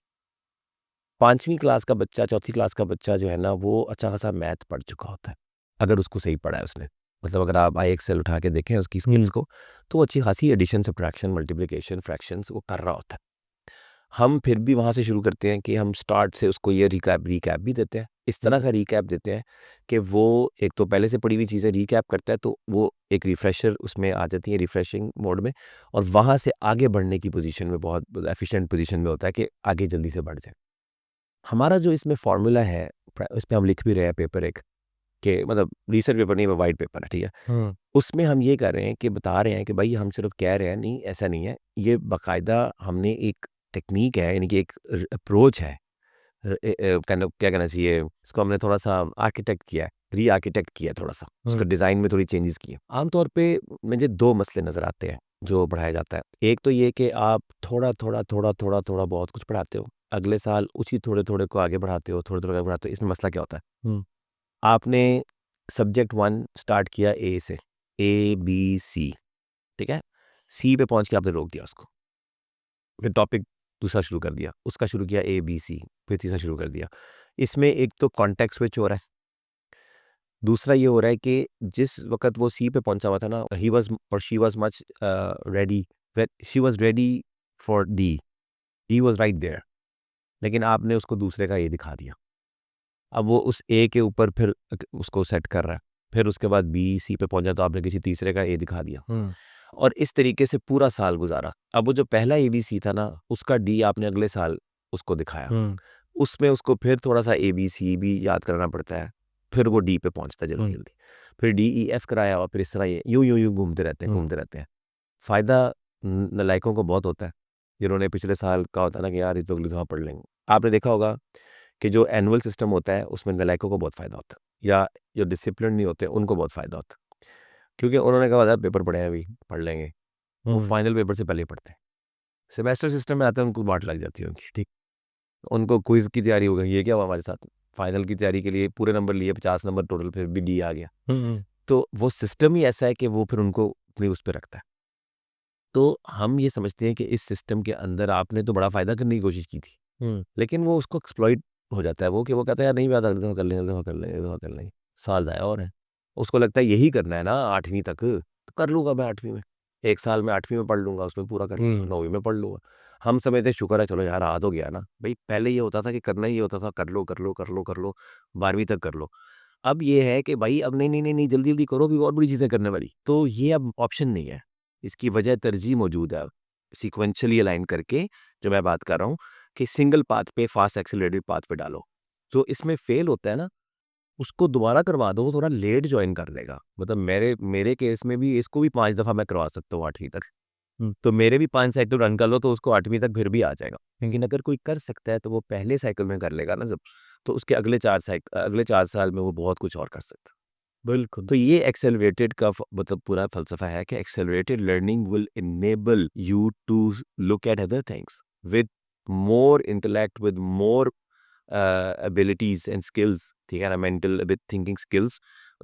Speaker 1: 5वीं क्लास का बच्चा, चौथी क्लास का बच्चा जो है ना वो अच्छा खासा मैथ पढ़ चुका होता है, अगर उसको सही पढ़ा है उसने। मतलब अगर आप IXL उठा के देखें उसकी स्किल्स
Speaker 2: हुँ,
Speaker 1: को, तो वो अच्छी खासी एडिशन, सब्ट्रैक्शन, मल्टीप्लिकेशन, फ्रैक्शंस वो कर रहा होता है। हम फिर भी वहाँ से शुरू करते हैं कि हम स्टार्ट से उसको ये रिकैप भी देते हैं। इस
Speaker 2: हुँ,
Speaker 1: तरह का रिकैप देते हैं कि वो एक तो पहले से पढ़ी हुई चीज़ें रिकैप करता है तो वो एक रिफ्रेशर उसमें आ जाती है रिफ्रेशिंग मोड में और वहाँ से आगे बढ़ने की पोज़ीशन में बहुत एफ़िशिएंट पोज़ीशन में होता है कि आगे जल्दी से बढ़ जाए। हमारा जो इसमें फ़ॉर्मूला है, इस पे हम लिख भी रहे हैं पेपर एक, कि मतलब रिसर्च पेपर नहीं, वाइट पेपर है, ठीक है। उसमें हम ये कर रहे हैं कि बता रहे हैं कि भाई हम सिर्फ कह रहे हैं नहीं, ऐसा नहीं है, ये बाकायदा हमने एक टेक्निक है, यानी कि एक अप्रोच है, क्या कहना चाहिए इसको, हमने थोड़ा सा आर्किटेक्ट किया है, री आर्किटेक्ट किया है, थोड़ा सा उसका डिज़ाइन में थोड़ी चेंजेस किए। आमतौर पे मुझे दो मसले नज़र आते हैं जो पढ़ाया जाता है। एक तो ये कि आप थोड़ा थोड़ा थोड़ा थोड़ा थोड़ा बहुत कुछ पढ़ाते हो, अगले साल उसी थोड़े थोड़े को आगे बढ़ाते हो, थोड़े थोड़े आगे बढ़ाते हो। इसमें मसला क्या होता है, आपने सब्जेक्ट 1 स्टार्ट किया ए से, ए बी सी, ठीक है, सी पे पहुंच के आपने रोक दिया उसको, फिर टॉपिक दूसरा शुरू कर दिया, उसका शुरू किया ए बी सी, फिर तीसरा शुरू कर दिया। इसमें एक तो कॉन्टेक्स्ट स्विच हो रहा है, दूसरा ये हो रहा है कि जिस वक्त वो सी पे पहुंचा हुआ था ना, ही वाज और she was much ready, she was ready for the, he was right there, लेकिन आपने उसको दूसरे का ए दिखा दिया। अब वो उस ए के ऊपर फिर उसको सेट कर रहा है, फिर उसके बाद बी सी पे पहुंचा तो आपने किसी तीसरे का ए दिखा दिया, और इस तरीके से पूरा साल गुजारा। अब वो जो पहला ए बी सी था ना, उसका डी आपने अगले साल उसको दिखाया, उसमें उसको फिर थोड़ा सा ए बी सी भी याद कराना पड़ता है, फिर वो डी पे पहुंचता है जल्दी जल्दी, फिर डी ई एफ कराया, और फिर इस तरह ये यूं यूं यूं घूमते रहते हैं घूमते रहते हैं। फ़ायदा नलायकों को बहुत होता है, जिन्होंने पिछले साल का होता है ना कि यार ये तो अगले दफ़ा पढ़ लेंगे। आपने देखा होगा कि जो एनुअल सिस्टम होता है उसमें नलायकों को बहुत फ़ायदा होता है, या जो डिसिप्लिन नहीं होते उनको बहुत फ़ायदा होता है, क्योंकि उन्होंने कहा यार पेपर पढ़े हैं अभी पढ़ लेंगे, वो फाइनल पेपर से पहले ही पढ़ते हैं। सेमेस्टर सिस्टम में आते हैं उनको बाट लग जाती है उनकी, ठीक, उनको क्विज़ की तैयारी हो गई, ये क्या हुआ हमारे साथ, फाइनल की तैयारी के लिए पूरे नंबर लिए, 50 नंबर टोटल, फिर भी डी आ गया। तो वो सिस्टम ही ऐसा है कि वो फिर उनको अपनी उस पर रखता है। तो हम ये समझते हैं कि इस सिस्टम के अंदर आपने तो बड़ा फ़ायदा करने की कोशिश की थी, लेकिन वो उसको एक्सप्लॉइट हो जाता है, वो कि वो कहता है यार नहीं बात, अगले दफ़ा कर लेंगे, अगले दफ़ा कर लेंगे, अगले दफ़ा कर लेंगे, साल ज़ाया और है। उसको लगता है यही करना है ना 8वीं तक, तो कर लूँगा मैं 8वीं में, 1 साल में 8वीं में पढ़ लूँगा, उसमें पूरा कर लूँगा, 9वीं में पढ़ लूँगा। हम समझते हैं शुक्र है चलो यार आ तो गया ना, भई पहले ये होता था कि करना ही ये होता था, कर लो, कर लो, कर लो, कर लो, 12वीं तक कर लो। अब ये है कि भाई अब नहीं, नहीं, नहीं, नहीं, जल्दी-जल्दी करो क्योंकि और बड़ी चीज़ें करने वाली। तो ये अब ऑप्शन नहीं है, इसकी वजह तरजीह मौजूद है। सीक्वेंशियली अलाइन करके जो मैं बात कर रहा हूँ कि सिंगल पाथ पे फास्ट एक्सेलरेटेड पाथ पे डालो। जो इसमें फेल होता है ना, उसको दोबारा करवा दो, वो थोड़ा लेट जॉइन कर लेगा। मतलब मेरे मेरे केस में भी इसको भी 5 दफ़ा मैं करवा सकता हूँ 8वीं तक। तो मेरे भी 5 साइकिल रन कर लो तो उसको 8वीं तक फिर भी आ जाएगा। लेकिन अगर कोई कर सकता है तो वो पहले साइकिल में कर लेगा ना जब, तो उसके अगले 4 साल में वो बहुत कुछ और कर सकता है।
Speaker 2: बिल्कुल।
Speaker 1: तो ये एक्सेलरेटेड का मतलब पूरा फ़लसफ़ा है कि accelerated learning will enable you to look at other things with more intellect, with more abilities and skills, ठीक है ना, मेंटल विद थिंकिंग स्किल्स।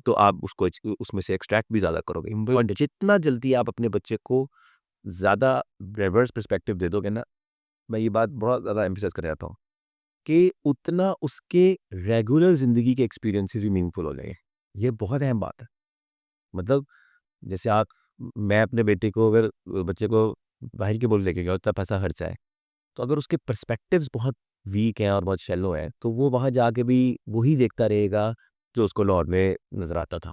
Speaker 1: तो आप उसको उसमें से एक्सट्रैक्ट भी ज़्यादा करोगे, और जितना जल्दी आप अपने बच्चे को ज़्यादा रिवर्स पर्सपेक्टिव दे दोगे ना, मैं ये बात बहुत ज़्यादा एम्फसाइज़ कर जाता हूँ कि उतना उसके रेगुलर ज़िंदगी के एक्सपीरियंसेस भी मीनिंगफुल हो जाएंगे। ये बहुत अहम बात है। मतलब जैसे मैं अपने बेटे को, अगर बच्चे को बाहर की बोल लेके गया, इतना पैसा खर्चा है, तो अगर उसके पर्सपेक्टिव्स बहुत वीक हैं और बहुत शैलो हैं, तो वो वहाँ जाके भी वही देखता रहेगा जो उसको लाहौर में नज़र आता था।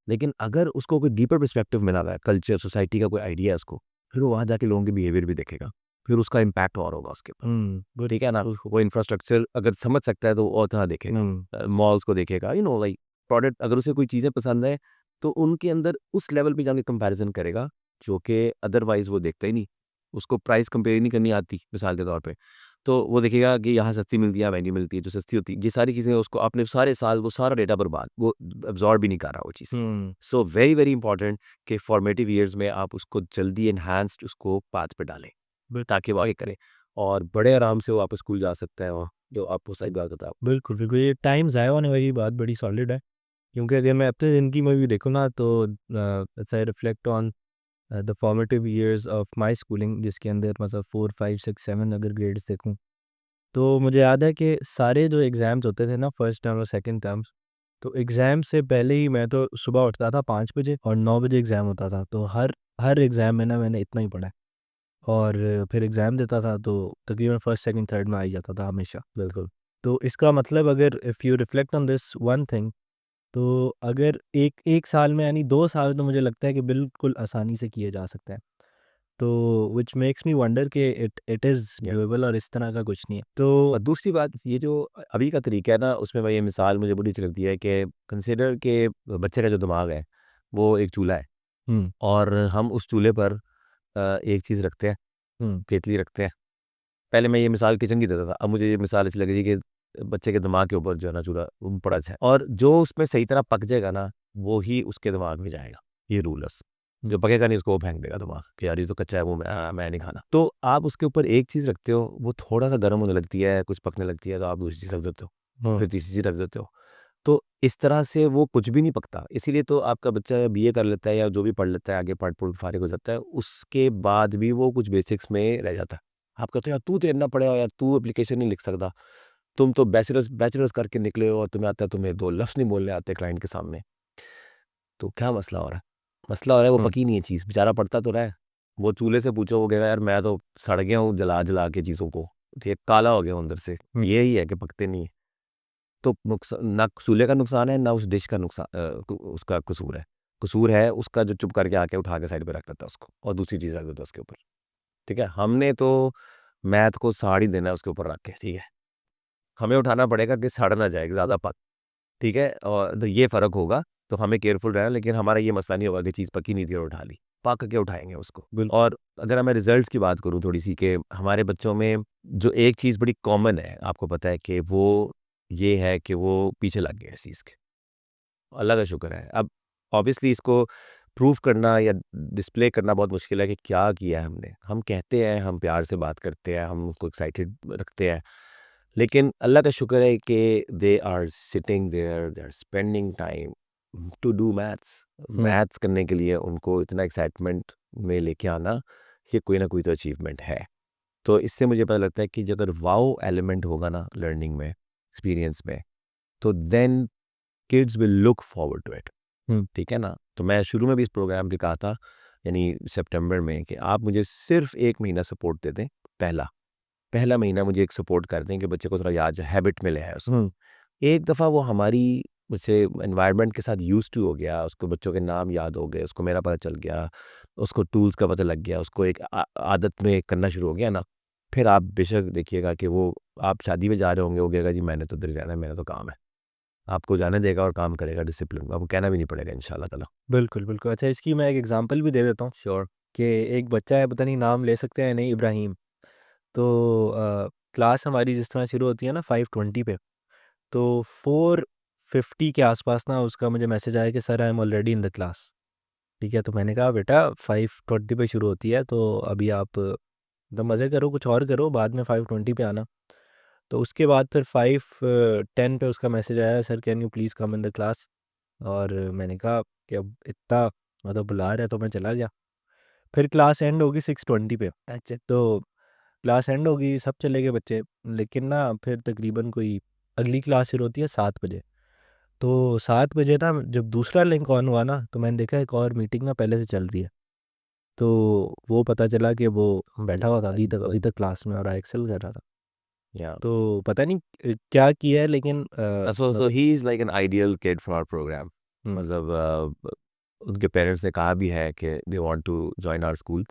Speaker 1: लेकिन अगर उसको कोई डीपर पर्सपेक्टिव मिला हुआ है, कल्चर, सोसाइटी का कोई आइडिया है उसको, फिर वो वहाँ जाके लोगों के बिहेवियर भी देखेगा, फिर उसका इम्पैक्ट और होगा उसके ऊपर, ठीक है ना। वो इंफ्रास्ट्रक्चर अगर समझ सकता है तो और तरह देखेगा, मॉल्स को देखेगा, लाइक प्रोडक्ट, अगर उसे कोई चीज़ें पसंद है तो उनके अंदर उस लेवल पे जाके कंपैरिजन करेगा, जो कि अदरवाइज वो देखता ही नहीं। उसको प्राइस कंपेयर नहीं करनी आती मिसाल के तौर पे, तो वो देखेगा कि यहाँ सस्ती मिलती है, महंगी मिलती है, जो सस्ती होती है, ये सारी चीज़ें उसको आपने सारे साल वो सारा डेटा बर्बाद, वो अब्जॉर्ब भी नहीं कर रहा वो चीज़। सो वेरी वेरी इंपॉर्टेंट कि फॉर्मेटिव ईयर्स में आप उसको जल्दी एनहांस्ड उसको पाथ पे डालें, ताकि वो आगे करें और बड़े आराम से वो वापस स्कूल जा सकता है, और जो आपको सही बात बता।
Speaker 2: बिल्कुल, बिल्कुल, ये टाइम ज़ाया होने वाली बात बड़ी सॉलिड है, क्योंकि अगर मैं अपनी ज़िंदगी में भी देखूँ ना तो let's I reflect on the formative years of my schooling, जिसके अंदर मतलब 4, 5, 6, 7 अगर ग्रेड्स देखूँ, तो मुझे याद है कि सारे जो एग्ज़ाम्स होते थे ना फर्स्ट टर्म और सेकंड टर्म्स, तो एग्ज़ाम से पहले ही मैं तो सुबह उठता था 5 बजे और 9 बजे एग्ज़ाम होता था, तो हर हर एग्ज़ाम में ना मैंने इतना ही पढ़ा है, और फिर एग्ज़ाम देता था तो तकरीबन फर्स्ट, सेकंड, थर्ड में आ ही जाता था हमेशा।
Speaker 1: बिल्कुल।
Speaker 2: तो इसका मतलब अगर if you reflect on this one thing, तो अगर एक एक साल में यानी 2 साल तो मुझे लगता है कि बिल्कुल आसानी से किए जा सकते हैं। तो विच मेक्स मी वंडर कि इट इज़
Speaker 1: Yeah.
Speaker 2: डूएबल और इस तरह का कुछ नहीं है। तो
Speaker 1: और दूसरी बात ये जो अभी का तरीका है ना, उसमें मैं ये मिसाल मुझे बड़ी अच्छी लगती है कि कंसिडर के बच्चे का जो दिमाग है वो एक चूल्हा है,
Speaker 2: हुँ,
Speaker 1: और हम उस चूल्हे पर एक चीज़ रखते हैं,
Speaker 2: हुँ,
Speaker 1: केतली रखते हैं। पहले मैं ये मिसाल किचन की देता था, अब मुझे ये मिसाल अच्छी लग रही है कि बच्चे के दिमाग के ऊपर जो है ना चूल्हा, वो बड़ा अच्छा है, और जो उसमें सही तरह पक जाएगा ना, वो ही उसके दिमाग में जाएगा। ये रूल है। जो पकेगा नहीं उसको वो फेंक देगा दिमाग कि यार ये तो कच्चा है, वो मैं नहीं खाना। तो आप उसके ऊपर एक चीज़ रखते हो, वो थोड़ा सा गर्म होने लगती है, कुछ पकने लगती है, तो आप दूसरी चीज़ रख देते हो,
Speaker 2: हुँ,
Speaker 1: फिर तीसरी चीज़ रख देते हो। तो इस तरह से वो कुछ भी नहीं पकता। इसीलिए तो आपका बच्चा बीए कर लेता है या जो भी पढ़ लेता है, आगे पढ़-पुढ़ के फारिग हो जाता है, उसके बाद भी वो कुछ बेसिक्स में रह जाता है। आप कहते हो यार तू तो इतना पढ़ा हो यार, तू एप्लीकेशन नहीं लिख सकता। तुम तो बैचलर्स बैचलर्स करके निकले हो और तुम्हें आता है, तुम्हें 2 लफ्ज़ नहीं बोलने आते क्लाइंट के सामने। तो क्या मसला हो रहा है? मसला हो रहा है वो
Speaker 2: हुँ,
Speaker 1: पकी नहीं है चीज़, बेचारा पढ़ता तो रहा है। वो चूल्हे से पूछो, वो कहेगा यार मैं तो सड़ गया हूँ जला-जला के चीज़ों को। ये काला हो गया हूँ अंदर से।
Speaker 2: हुँ,
Speaker 1: यही है कि पकते नहीं है। तो ना चूल्हे का नुकसान है, ना उस डिश का उसका कसूर है। कसूर है उसका जो चुप करके आके उठा के साइड पे रख देता है उसको और दूसरी चीज़ रख देता है उसके ऊपर। ठीक है? हमने तो मैथ को साड़ ही देना है उसके ऊपर रख के, ठीक है? हमें उठाना पड़ेगा कि सड़ ना जाए ज़्यादा पक, ठीक है? और तो ये फ़र्क होगा, तो हमें केयरफुल रहना, लेकिन हमारा ये मसला नहीं होगा कि चीज़ पकी नहीं थी और उठा ली। पक के उठाएँगे उसको।
Speaker 2: बिल्कुल,
Speaker 1: और अगर मैं रिज़ल्ट्स की बात करूँ थोड़ी-सी, कि हमारे बच्चों में जो एक चीज़ बड़ी कॉमन है, आपको पता है कि वो ये है कि वो पीछे लग गए इस चीज़ के। अल्लाह का शुक्र है। अब ऑब्वियसली इसको प्रूव करना या डिस्प्ले करना बहुत मुश्किल है कि क्या किया है हमने। हम कहते हैं, हम प्यार से बात करते हैं, हम उसको एक्साइटेड रखते हैं। लेकिन अल्लाह का शुक्र है कि they are sitting there, they are spending time to do maths.
Speaker 2: Hmm,
Speaker 1: maths करने के लिए उनको इतना एक्साइटमेंट में लेके आना, ये कोई ना कोई तो अचीवमेंट है। तो इससे मुझे पता लगता है कि जो अगर वाओ एलिमेंट होगा ना लर्निंग में, एक्सपीरियंस में, तो then kids will look forward to it.
Speaker 2: Hmm,
Speaker 1: ठीक है ना? तो मैं शुरू में भी इस प्रोग्राम पे कहा था, यानी सितंबर में, कि आप मुझे सिर्फ़ 1 महीना सपोर्ट दे दें, पहला महीना मुझे एक सपोर्ट कर दें कि बच्चे को थोड़ा याद, हैबिट में ले आएँ उसको।
Speaker 2: हुँ,
Speaker 1: एक दफ़ा वो हमारी जैसे एनवायरनमेंट के साथ यूज़्ड टू हो गया, उसको बच्चों के नाम याद हो गए, उसको मेरा पता चल गया, उसको टूल्स का पता लग गया, उसको एक आदत में करना शुरू हो गया ना, फिर आप बेशक देखिएगा कि वो, आप शादी में जा रहे होंगे, वो कहेगा जी मैंने तो इधर ही रहना है, मेरा तो काम है। आपको जाने देगा और काम करेगा डिसिप्लिन में, आपको कहना भी नहीं पड़ेगा इंशाअल्लाह ताला।
Speaker 2: बिल्कुल, बिल्कुल। अच्छा इसकी मैं एक एग्ज़ाम्पल भी दे देता हूँ
Speaker 1: श्योर।
Speaker 2: कि एक बच्चा है, पता नहीं नाम ले सकते हैं या नहीं, इब्राहीम। तो क्लास हमारी जिस तरह शुरू होती है ना 5:20 पे, तो 4:50 के आस-पास ना उसका मुझे मैसेज आया कि sir I am already in the class. ठीक है, तो मैंने कहा बेटा 5:20 पे शुरू होती है, तो अभी आप मतलब मज़े करो, कुछ और करो, बाद में 5:20 पे आना। तो उसके बाद फिर 5:10 पे उसका मैसेज आया, sir can you please come in the class. और मैंने कहा कि अब इतना मतलब बुला रहा है, तो मैं चला गया। फिर क्लास एंड होगी 6:20 पे। अच्छा, तो क्लास एंड होगी, सब चले गए बच्चे, लेकिन ना फिर तकरीबन कोई अगली क्लास शुरू होती है 7 बजे। तो 7 बजे ना जब दूसरा लिंक ऑन हुआ ना, तो मैंने देखा एक और मीटिंग ना पहले से चल रही है। तो वो पता चला कि वो बैठा हुआ था अभी तक क्लास में और एक्सेल कर रहा था।
Speaker 1: या
Speaker 2: तो पता नहीं क्या किया है, लेकिन
Speaker 1: so he is like an ideal kid for our program.
Speaker 2: Hmm,
Speaker 1: मतलब उनके पेरेंट्स ने कहा भी है कि they want to join our school.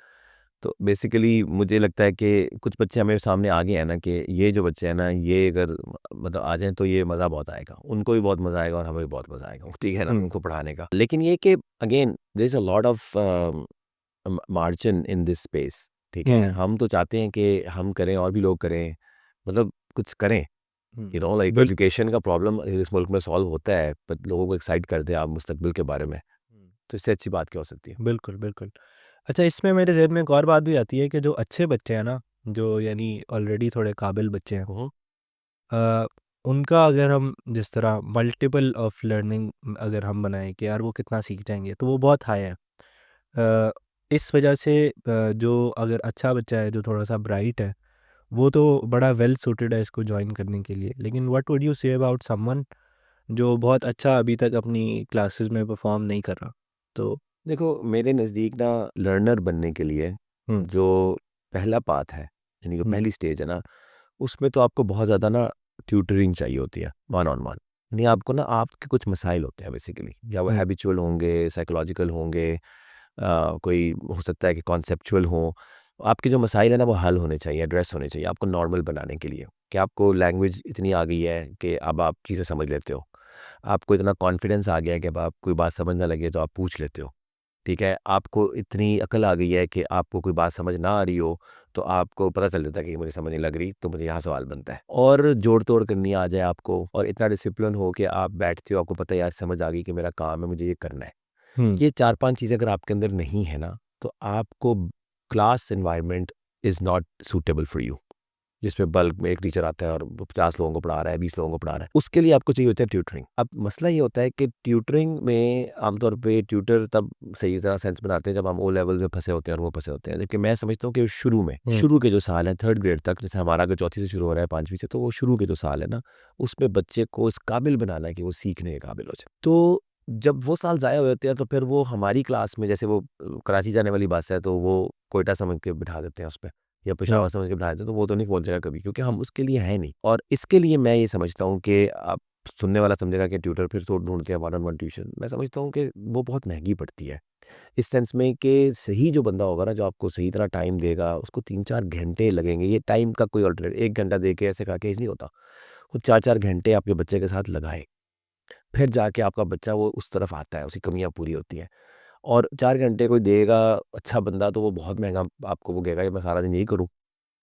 Speaker 1: तो बेसिकली मुझे लगता है कि कुछ बच्चे हमें सामने आ गए हैं ना, कि ये जो बच्चे हैं ना, ये अगर मतलब आ जाएँ तो ये मज़ा बहुत आएगा। उनको भी बहुत मज़ा आएगा और हमें भी बहुत मज़ा आएगा, ठीक है ना,
Speaker 2: हुँ,
Speaker 1: उनको पढ़ाने का। लेकिन ये कि again there is a lot of margin in this space, ठीक है?
Speaker 2: हुँ,
Speaker 1: हम तो चाहते हैं कि हम करें और भी लोग करें, मतलब कुछ करें।
Speaker 2: हुँ।
Speaker 1: लाइक
Speaker 2: बिल्कुल।
Speaker 1: एजुकेशन का प्रॉब्लम इस मुल्क में सॉल्व होता है, पर लोगों को एक्साइट कर दें आप मुस्तकबिल के बारे में,
Speaker 2: हुँ।
Speaker 1: तो इससे अच्छी बात क्या हो सकती है?
Speaker 2: बिल्कुल, बिल्कुल। अच्छा इसमें मेरे ज़हन में एक और बात भी आती है कि जो अच्छे बच्चे हैं ना, जो यानी ऑलरेडी थोड़े काबिल बच्चे हैं,
Speaker 1: हुँ,
Speaker 2: अ, उनका अगर हम जिस तरह मल्टीपल ऑफ लर्निंग अगर हम बनाएँ कि यार वो कितना सीख जाएँगे, तो वो बहुत हाई है। इस वजह से जो अगर अच्छा बच्चा है, जो थोड़ा-सा ब्राइट है, वो तो बड़ा वेल सूटेड है इसको जॉइन करने के लिए। लेकिन what would you say about someone जो बहुत अच्छा अभी तक अपनी क्लासेस में परफ़ॉर्म नहीं कर रहा? तो
Speaker 1: देखो मेरे नज़दीक ना, लर्नर बनने के लिए
Speaker 2: हुँ,
Speaker 1: जो पहला पाथ है, यानी जो
Speaker 2: हुँ,
Speaker 1: पहली स्टेज है ना, उसमें तो आपको बहुत ज़्यादा ना ट्यूटरिंग चाहिए होती है, वन ऑन वन। यानी आपको ना आपके कुछ मसाइल होते हैं बेसिकली, या वो
Speaker 2: हुँ,
Speaker 1: हैबिचुअल होंगे, साइकोलॉजिकल होंगे, कोई हो सकता है कि कॉन्सेप्चुअल हो। आपके जो मसाइल है ना वो हल होने चाहिए, एड्रेस होने चाहिए आपको नॉर्मल बनाने के लिए, कि आपको लैंग्वेज इतनी आ गई है कि अब आप चीज़ें समझ लेते हो, आपको इतना कॉन्फिडेंस आ गया है कि अब आप कोई बात समझ ना लगे तो आप पूछ लेते हो, ठीक है। आपको इतनी अकल आ गई है कि आपको कोई बात समझ ना आ रही हो तो आपको पता चल जाता है कि मुझे समझ नहीं लग रही, तो मुझे यहाँ सवाल बनता है। और जोड़ तोड़ करनी आ जाए आपको, और इतना डिसिप्लिन हो कि आप बैठते हो, आपको पता है यार समझ आ गई कि मेरा काम है, मुझे ये करना है।
Speaker 2: हुँ,
Speaker 1: ये 4-5 चीज़ें अगर आपके अंदर नहीं है ना, तो आपको class environment is not suitable for you. जिसमें बल्क में एक टीचर आता है और 50 लोगों को पढ़ा रहा है, 20 लोगों को पढ़ा रहा है। उसके लिए आपको चाहिए होता है ट्यूटरिंग। अब मसला ये होता है कि ट्यूटरिंग में आमतौर पे ट्यूटर तब सही तरह सेंस बनाते हैं जब हम ओ लेवल में फँसे होते हैं और वो फँसे होते हैं। जबकि मैं समझता हूँ कि शुरू में,
Speaker 2: हुँ,
Speaker 1: शुरू के जो साल हैं 3rd ग्रेड तक, जैसे हमारा अगर चौथी से शुरू हो रहा है 5वीं से, तो वो शुरू के जो साल है ना, उसमें बच्चे को इस काबिल बनाना है कि वो सीखने के काबिल हो जाए। तो जब वो साल ज़ाया हो जाते हैं तो फिर वो हमारी क्लास में, जैसे वो कराची जाने वाली बस है तो वो कोयटा समझ के बिठा देते हैं उसपे, या
Speaker 2: हुँ,
Speaker 1: पेशावर समझ के बिठाते हैं, तो वो तो नहीं पहुँचेगा कभी, क्योंकि हम उसके लिए हैं नहीं। और इसके लिए मैं ये समझता हूँ कि आप, सुनने वाला समझेगा कि ट्यूटर फिर तो ढूँढते हैं वन ऑन वन ट्यूशन। मैं समझता हूँ कि वो बहुत महँगी पड़ती है। इस सेंस में कि सही जो बंदा होगा ना, जो आपको सही तरह टाइम देगा, उसको 3-4 घंटे लगेंगे। ये टाइम का कोई अल्टरनेट 1 घंटा दे के ऐसे करके नहीं होता। वो 4-4 घंटे आपके बच्चे के साथ लगाएँ, फिर जाके आपका बच्चा वो उस तरफ आता है, उसकी कमियाँ पूरी होती हैं। और 4 घंटे कोई देगा अच्छा बंदा, तो वो बहुत महँगा आपको वो कहेगा कि मैं सारा दिन यही करूँ।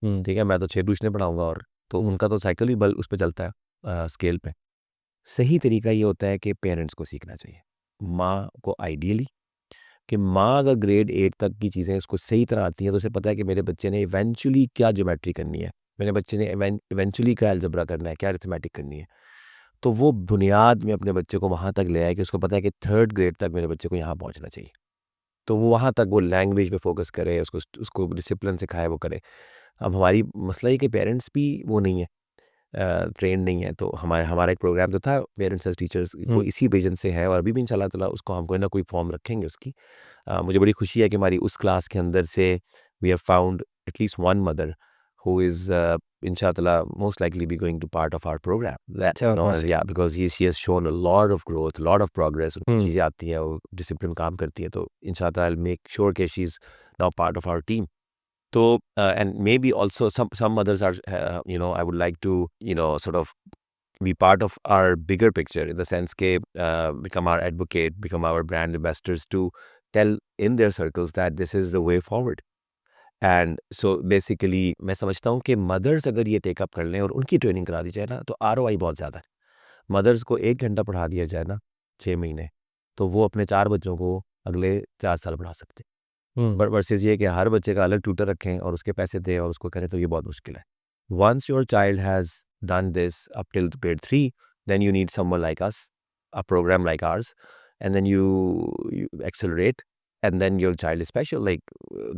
Speaker 2: हुँ,
Speaker 1: ठीक है, मैं तो 6 ट्यूशनें पढ़ाऊँगा, और तो
Speaker 2: हुँ,
Speaker 1: उनका तो साइकिल ही बल उस पे चलता है, स्केल पे। सही तरीका ये होता है कि पेरेंट्स को सीखना चाहिए। माँ को आइडियली, कि माँ अगर ग्रेड 8 तक की चीज़ें उसको सही तरह आती हैं, तो उसे पता है कि मेरे बच्चे ने इवेंचुअली क्या ज्योमेट्री करनी है, मेरे बच्चे ने इवेंचुअली क्या अलजेब्रा करना है, क्या अरिथमेटिक करनी है। तो वो बुनियाद में अपने बच्चे को वहाँ तक ले आए कि उसको पता है कि 3rd ग्रेड तक मेरे बच्चे को यहाँ पहुँचना चाहिए। तो वो वहाँ तक वो लैंग्वेज पे फ़ोकस करे, उसको डिसिप्लिन सिखाए, वो करे। अब हमारी मसला ये कि पेरेंट्स भी वो नहीं है, ट्रेंड नहीं है। तो हमारा एक प्रोग्राम जो था पेरेंट्स एज़ टीचर्स,
Speaker 2: हुँ,
Speaker 1: वो इसी विज़न से है, और अभी भी इंशाल्लाह ताला उसको हम कोई ना कोई फ़ॉर्म रखेंगे उसकी। मुझे बड़ी खुशी है कि हमारी उस क्लास के अंदर से we have found at least one mother who is inshallah most likely be going to part of our program, that
Speaker 2: अच्छा
Speaker 1: no,
Speaker 2: माशाल्लाह।
Speaker 1: yeah, because she has shown a lot of growth, a lot of progress, उनको
Speaker 2: हुँ,
Speaker 1: चीज़ें आती हैं, वो discipline काम करती है, तो inshallah I'll make sure कि she is now part of our team. So and maybe also some mothers are I would like to sort of be part of our bigger picture, in the sense के become our advocate, become our brand ambassadors, to tell in their circles that this is the way forward. And so basically मैं समझता हूँ कि mother's अगर ये take up कर लें और उनकी ट्रेनिंग करा दी जाए ना, तो आरओआई बहुत ज़्यादा है। मदर्स को 1 घंटा पढ़ा दिया जाए ना 6 महीने, तो वो अपने 4 बच्चों को अगले 4 साल पढ़ा सकते हैं।
Speaker 2: हुँ,
Speaker 1: बट वर्सेस ये कि हर बच्चे का अलग ट्यूटर रखें और उसके पैसे दें और उसको करें, तो ये बहुत मुश्किल है। Once your child has done this up till grade 3, then you need someone like us, a program like ours, and then you accelerate, and then your child is special, like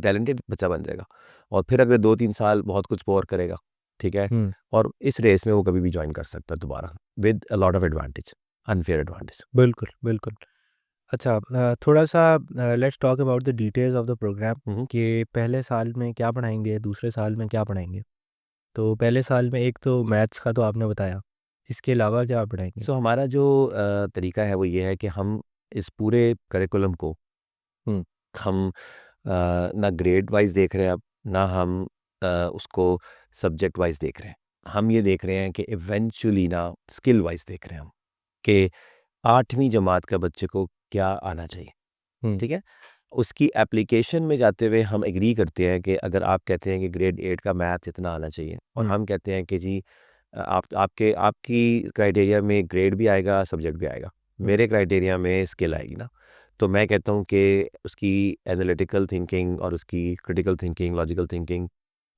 Speaker 1: talented बच्चा बन जाएगा। और फिर अगले 2-3 साल बहुत कुछ और करेगा, ठीक है?
Speaker 2: हुँ,
Speaker 1: और इस रेस में वो कभी भी जॉइन कर सकता है दोबारा, with a lot of advantage, unfair advantage.
Speaker 2: बिल्कुल, बिल्कुल। अच्छा थोड़ा-सा let's talk about the details of the program
Speaker 1: hmm, hmm.
Speaker 2: कि पहले साल में क्या पढ़ाएँगे, दूसरे साल में क्या पढ़ाएँगे? तो पहले साल में एक तो मैथ्स का तो आपने बताया, इसके अलावा क्या पढ़ाएँगे?
Speaker 1: सो हमारा जो तरीका है वो ये है कि हम इस पूरे करिकुलम को
Speaker 2: हुँ,
Speaker 1: हम ना ग्रेड वाइज देख रहे हैं अब, ना हम उसको सब्जेक्ट वाइज देख रहे हैं। हम ये देख रहे हैं कि इवेंचुअली ना स्किल वाइज देख रहे हैं हम, कि 8वीं जमात का बच्चे को क्या आना चाहिए,
Speaker 2: हुँ,
Speaker 1: ठीक है? उसकी एप्लीकेशन में जाते हुए हम एग्री करते हैं कि अगर आप कहते हैं कि ग्रेड 8 का मैथ्स इतना आना चाहिए, और
Speaker 2: हुँ,
Speaker 1: हम कहते हैं कि जी आपकी क्राइटेरिया में ग्रेड भी आएगा, सब्जेक्ट भी आएगा।
Speaker 2: हुँ,
Speaker 1: मेरे क्राइटेरिया में स्किल आएगी ना। तो मैं कहता हूँ कि उसकी एनालिटिकल थिंकिंग और उसकी क्रिटिकल थिंकिंग, लॉजिकल थिंकिंग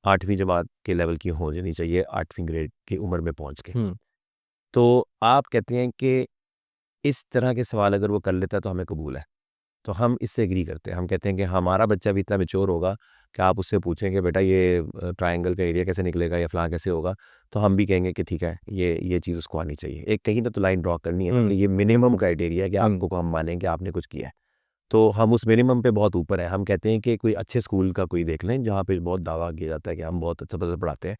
Speaker 1: 8वीं जमात के लेवल की हो जानी चाहिए, 8वीं ग्रेड की उम्र में पहुँच के।
Speaker 2: हुँ,
Speaker 1: तो आप कहते हैं कि इस तरह के सवाल अगर वो कर लेता है तो हमें कबूल है। तो हम इससे एग्री करते हैं। हम कहते हैं कि हमारा बच्चा भी इतना मैच्योर होगा कि आप उससे पूछें कि बेटा ये ट्रायंगल का एरिया कैसे निकलेगा या फलाँ कैसे होगा, तो हम भी कहेंगे कि ठीक है, ये चीज़ उसको आनी चाहिए। एक कहीं ना तो लाइन ड्रॉ करनी है ना, कि
Speaker 2: हुँ,
Speaker 1: ये मिनिमम क्राइटेरिया है कि
Speaker 2: हुँ,
Speaker 1: आपको को हम मानें कि आपने कुछ किया है। तो हम उस मिनिमम पे बहुत ऊपर हैं। हम कहते हैं कि कोई अच्छे स्कूल का कोई देख लें, जहाँ पे बहुत दावा किया जाता है कि हम बहुत अच्छा पढ़ाते हैं।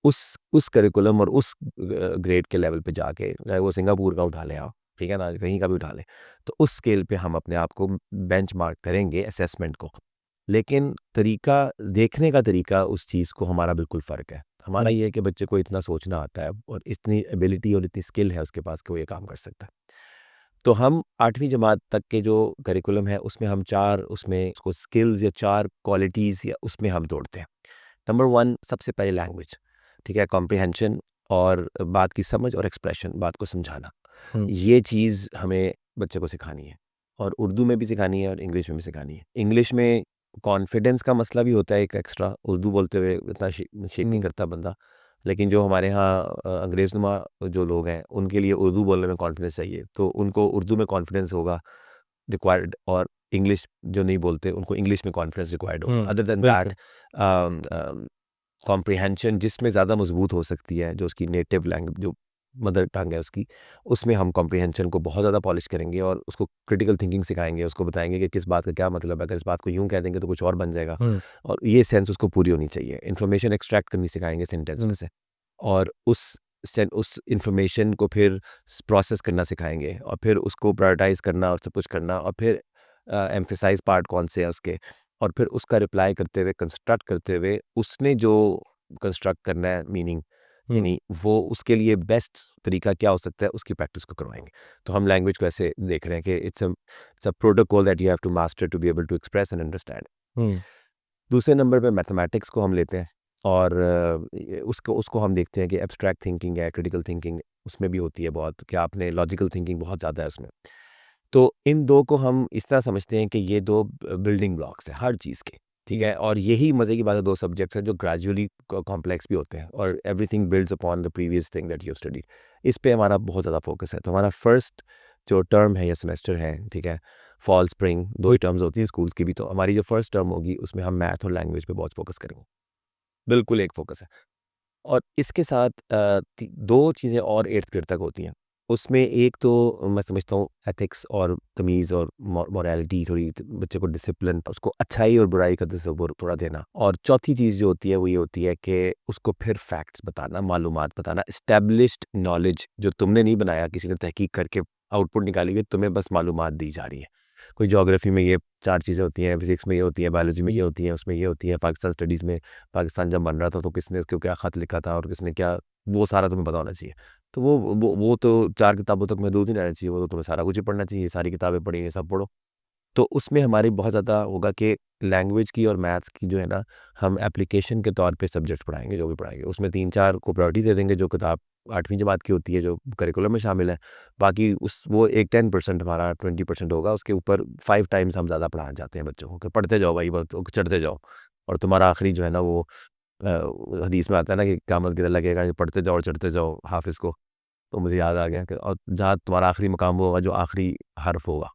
Speaker 1: उस करिकुलम और उस ग्रेड के लेवल पे जाके, चाहे वो सिंगापुर का उठा लें आप, ठीक है ना, कहीं का भी उठा लें, तो उस स्केल पे हम अपने आप को बेंचमार्क करेंगे असेसमेंट को। लेकिन तरीका, देखने का तरीका उस चीज़ को हमारा बिल्कुल फ़र्क है। हमारा ये है कि बच्चे को इतना सोचना आता है और इतनी एबिलिटी और इतनी स्किल है उसके पास कि वो ये काम कर सकता है। तो हम 8वीं जमात तक के जो करिकुलम है उसमें हम 4 उसमें उसको स्किल्स या 4 क्वालिटीज़ या उसमें हम तोड़ते हैं। नंबर 1 सबसे पहले लैंग्वेज, ठीक है? कॉम्प्रिहेंशन और बात की समझ और एक्सप्रेशन, बात को समझाना।
Speaker 2: हुँ,
Speaker 1: ये चीज़ हमें बच्चे को सिखानी है और उर्दू में भी सिखानी है और इंग्लिश में भी सिखानी है। इंग्लिश में कॉन्फिडेंस का मसला भी होता है एक एक्स्ट्रा, उर्दू बोलते हुए इतना शेक नहीं
Speaker 2: हुँ,
Speaker 1: करता बंदा। लेकिन जो हमारे यहाँ अंग्रेज़नुमा जो लोग हैं, उनके लिए उर्दू बोलने में कॉन्फिडेंस चाहिए, तो उनको उर्दू में कॉन्फिडेंस होगा रिक्वायर्ड, और इंग्लिश जो नहीं बोलते उनको इंग्लिश में कॉन्फिडेंस रिक्वायर्ड होगा।
Speaker 2: हुँ,
Speaker 1: अदर दैन दैट
Speaker 2: बिल्कुल।
Speaker 1: कॉम्प्रिहेंशन जिसमें ज़्यादा मजबूत हो सकती है, जो उसकी नेटिव लैंग्वेज जो मदर टंग है उसकी, उसमें हम कॉम्प्रिहेंशन को बहुत ज़्यादा पॉलिश करेंगे और उसको क्रिटिकल थिंकिंग सिखाएंगे, उसको बताएंगे कि किस बात का क्या मतलब है, अगर इस बात को यूँ कह देंगे तो कुछ और बन जाएगा।
Speaker 2: हुँ,
Speaker 1: और ये सेंस उसको पूरी होनी चाहिए, इन्फॉर्मेशन एक्सट्रैक्ट करनी सिखाएंगे सेंटेंस में
Speaker 2: हुँ,
Speaker 1: से, और उस इन्फॉर्मेशन को फिर प्रोसेस करना सिखाएंगे और फिर उसको प्रायोरिटाइज करना और सब कुछ करना, और फिर एम्फेसाइज पार्ट कौन से हैं उसके, और फिर उसका रिप्लाई करते हुए, कंस्ट्रक्ट करते हुए, उसने जो कंस्ट्रक्ट करना है मीनिंग,
Speaker 2: हुँ,
Speaker 1: यानी वो उसके लिए बेस्ट तरीका क्या हो सकता है, उसकी प्रैक्टिस को करवाएंगे। तो हम लैंग्वेज को ऐसे देख रहे हैं कि it's a protocol that you have to master to be able to express and understand.
Speaker 2: Hmm,
Speaker 1: दूसरे नंबर पे मैथमेटिक्स को हम लेते हैं और उसको उसको हम देखते हैं कि एब्स्ट्रैक्ट थिंकिंग है, क्रिटिकल थिंकिंग उसमें भी होती है बहुत, कि आपने लॉजिकल थिंकिंग बहुत ज़्यादा है उसमें। तो इन 2 को हम इस तरह समझते हैं कि ये 2 बिल्डिंग ब्लॉक्स हैं हर चीज़ के, ठीक
Speaker 2: हुँ,
Speaker 1: है? और यही मज़े की बात है, 2 सब्जेक्ट्स हैं जो ग्रेजुअली कॉम्प्लेक्स भी होते हैं, और everything builds upon the previous thing that you have studied. इस पे हमारा बहुत ज़्यादा फोकस है। तो हमारा फर्स्ट जो टर्म है या सेमेस्टर है, ठीक है? फॉल, स्प्रिंग 2
Speaker 2: हुँ,
Speaker 1: ही टर्म्स होती हैं स्कूल्स की भी, तो हमारी जो फर्स्ट टर्म होगी उसमें हम मैथ और लैंग्वेज पे बहुत फोकस करेंगे। बिल्कुल एक फोकस है। और इसके साथ 2 चीज़ें और 8th ग्रेड तक होती हैं। उसमें एक तो मैं समझता हूँ एथिक्स और तमीज़ और मोरालिटी, थोड़ी बच्चे को डिसिप्लिन, उसको अच्छाई और बुराई का तसव्वुर थोड़ा देना। और चौथी चीज़ जो होती है वो ये होती है कि उसको फिर फैक्ट्स बताना, मालूमात बताना, एस्टेब्लिश्ड नॉलेज जो तुमने नहीं बनाया, किसी ने तहकीक करके आउटपुट निकाली हुई, तुम्हें बस मालूमात दी जा रही है। कोई ज्योग्राफी में ये 4 चीज़ें होती हैं, फिज़िक्स में ये होती है, बायोलॉजी में ये होती है, उसमें ये होती है, पाकिस्तान स्टडीज़ में पाकिस्तान जब बन रहा था तो किसने उसको क्या ख़त लिखा था और किसने क्या, वो सारा तुम्हें पता होना चाहिए। तो वो तो 4 किताबों तक महदूद नहीं रहना चाहिए, वो तो तुम्हें सारा कुछ ही पढ़ना चाहिए, सारी किताबें पढ़ी हैं, सब पढ़ो। तो उसमें हमारी बहुत ज़्यादा होगा कि लैंग्वेज की और मैथ्स की जो है ना, हम एप्लीकेशन के तौर पे सब्जेक्ट पढ़ाएँगे, जो भी पढ़ाएँगे। उसमें 3-4 को प्रायोरिटी दे देंगे, जो किताब 8वीं जमात की होती है, जो करिकुलम में शामिल है। बाकी उस वो एक 10% हमारा 20% होगा, उसके ऊपर 5 टाइम्स हम ज़्यादा पढ़ाना चाहते हैं बच्चों को कि पढ़ते जाओ भाई, बस चढ़ते जाओ। और तुम्हारा आखिरी जो है ना वो हदीस में आता है ना कि क़यामत के दिन लगेगा कि पढ़ते जाओ और चढ़ते जाओ हाफ़िज़ को। तो मुझे याद आ गया कि और जहाँ तुम्हारा आखिरी मकाम वो होगा जो आखिरी हर्फ़ होगा।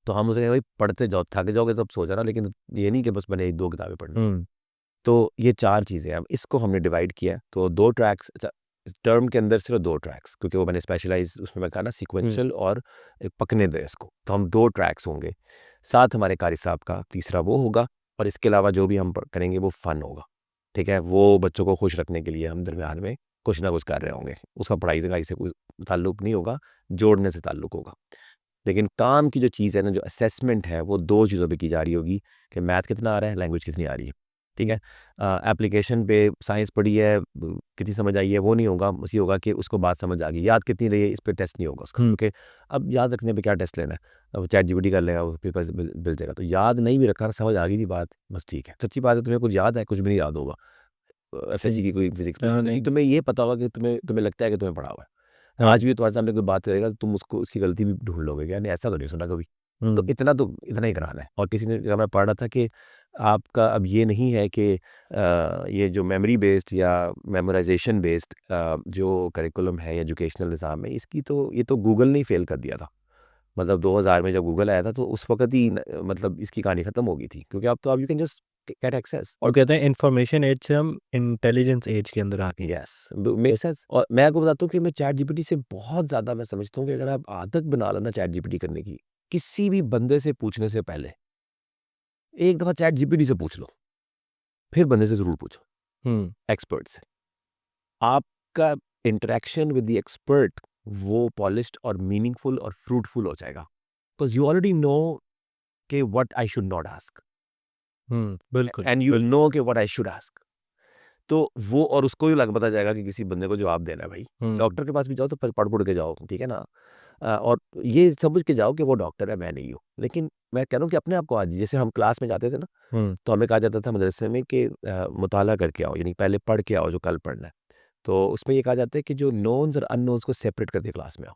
Speaker 1: तो हम उसे कहें भाई पढ़ते जाओ, थक जाओगे तब सो जाना, लेकिन ये नहीं कि बस मैंने 1-2 किताबें पढ़नी है।
Speaker 2: हुँ,
Speaker 1: तो ये 4 चीज़ें हैं, अब इसको हमने डिवाइड किया है। तो 2 ट्रैक्स, अच्छा, टर्म के अंदर सिर्फ़ 2 ट्रैक्स, क्योंकि वो मैंने स्पेशलाइज़ उसमें मैं कहा ना
Speaker 2: हुँ,
Speaker 1: सीक्वेंशियल और पकने दे इसको। तो हम 2 ट्रैक्स होंगे। साथ हमारे कारी साहब का तीसरा वो होगा, और इसके अलावा जो भी हम करेंगे वो फ़न होगा। ठीक है? वो बच्चों को खुश रखने के लिए हम दरमियान में कुछ ना कुछ कर रहे होंगे। उसका पढ़ाई से कोई ताल्लुक नहीं होगा, जोड़ने से ताल्लुक होगा। लेकिन काम की जो चीज़ है ना, जो असेसमेंट है, वो 2 चीज़ों पे की जा रही होगी कि मैथ कितना आ रहा है, लैंग्वेज कितनी आ रही है। ठीक है? एप्लीकेशन पे साइंस पढ़ी है, कितनी समझ आई है, वो नहीं होगा। बस ये होगा कि उसको बात समझ आ गई। याद कितनी रही है, इस पे टेस्ट नहीं होगा उसका,
Speaker 2: हुँ,
Speaker 1: क्योंकि अब याद रखने पे क्या टेस्ट लेना है? अब चैट जीपीटी कर लेगा, वो पेपर मिल जाएगा। तो याद नहीं भी रखा, समझ आ गई थी बात, बस ठीक है। सच्ची बात है, तुम्हें कुछ याद है? कुछ भी नहीं याद होगा। एफएससी की कोई फिज़िक्स पूछ लेगी,
Speaker 2: नहीं,
Speaker 1: तुम्हें ये पता होगा कि तुम्हें तुम्हें लगता है कि तुम्हें पढ़ा हुआ है।
Speaker 2: हाँ,
Speaker 1: आज भी तुम्हारे सामने कोई बात करेगा तो तुम उसको उसकी गलती भी ढूँढ लोगे कि यार, ऐसा तो नहीं सुना कभी। तो
Speaker 2: हुँ,
Speaker 1: इतना ही कराना है। और किसी ने जगह मैं पढ़ रहा था कि आपका अब ये नहीं है कि ये जो मेमोरी बेस्ड या मेमोराइज़ेशन बेस्ड जो करिकुलम है, एजुकेशनल निज़ाम है, इसकी तो ये तो गूगल ने ही फ़ेल कर दिया था। मतलब 2000 में जब गूगल आया था तो उस वक़्त ही मतलब इसकी कहानी ख़त्म हो गई थी, क्योंकि अब तो आप you can just get access.
Speaker 2: वो
Speaker 1: और
Speaker 2: कहते हैं इन्फॉर्मेशन एज से हम इंटेलिजेंस एज के अंदर आ गए हैं।
Speaker 1: Yes, make sense. और मैं आपको बताता हूँ कि मैं चैट जीपीटी से बहुत ज़्यादा, मैं समझता हूँ कि अगर आप आदत बना लो ना चैट जीपीटी करने की, किसी भी बंदे से पूछने से पहले एक दफ़ा चैट जीपीटी से पूछ लो, फिर बंदे से ज़रूर पूछो,
Speaker 2: हुँ,
Speaker 1: एक्सपर्ट से। आपका इंटरेक्शन विद द एक्सपर्ट वो पॉलिश्ड और मीनिंगफुल और फ्रूटफुल हो जाएगा, बिकॉज यू ऑलरेडी नो कि what I should not ask
Speaker 2: बिल्कुल
Speaker 1: एंड यू नो कि व्हाट आई शुड आस्क। तो वो, और उसको भी लग पता जाएगा कि किसी बंदे को जवाब देना है भाई। डॉक्टर के पास भी जाओ तो पढ़ के जाओ, ठीक है ना। और ये समझ के जाओ कि वो डॉक्टर है, मैं नहीं हूँ। लेकिन मैं कह रहा हूँ कि अपने आप को आज, जैसे हम क्लास में जाते थे ना, तो हमें कहा जाता था मदरसे में कि मुताला करके आओ, यानी पहले पढ़ के आओ जो कल पढ़ना है। तो उसमें ये कहा जाता है कि जो नोन्स और अननोन्स को सेपरेट करके क्लास में आओ।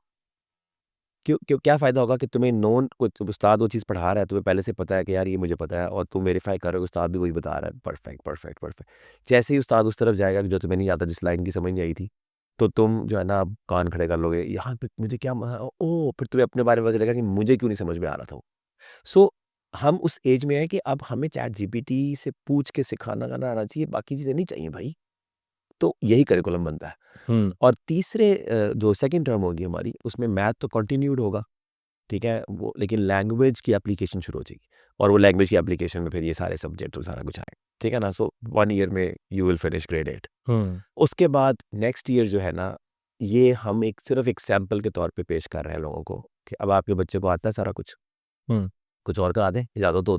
Speaker 1: क्यों क्यों क्या फ़ायदा होगा कि तुम्हें नोन को उस्ताद वो चीज़ पढ़ा रहा है, तुम्हें पहले से पता है कि यार ये मुझे पता है, और तुम वेरीफाई कर रहे हो उस्ताद भी वही बता रहा है, परफेक्ट परफेक्ट परफेक्ट। जैसे ही उस्ताद उस तरफ जाएगा कि जो तुम्हें नहीं आता, जिस लाइन की समझ नहीं आई थी, तो तुम जो है ना अब कान खड़े कर लोगे, यहाँ पे मुझे क्या ओह, फिर तुम्हें अपने बारे में पता चलेगा कि मुझे क्यों नहीं समझ में आ रहा था वो। सो हम उस एज में हैं कि अब हमें चैट जीपीटी से पूछ के सिखाना गाना आना चाहिए, बाकी चीज़ें नहीं चाहिए भाई। तो यही करिकुलम बनता है। और तीसरे जो सेकंड टर्म होगी हमारी, उसमें मैथ तो कंटिन्यूड होगा, ठीक है वो, लेकिन लैंग्वेज की एप्लीकेशन शुरू हो जाएगी, और वो लैंग्वेज की एप्लीकेशन में फिर ये सारे सब्जेक्ट और सारा कुछ आएगा, ठीक है ना। सो 1 ईयर में यू विल फिनिश ग्रेड 8। उसके बाद नेक्स्ट ईयर जो है ना, ये हम एक सिर्फ एक सैंपल के तौर पे पेश कर रहे हैं लोगों को कि अब आपके बच्चे को आता है सारा कुछ, कुछ और करा दें, इजाज़त हो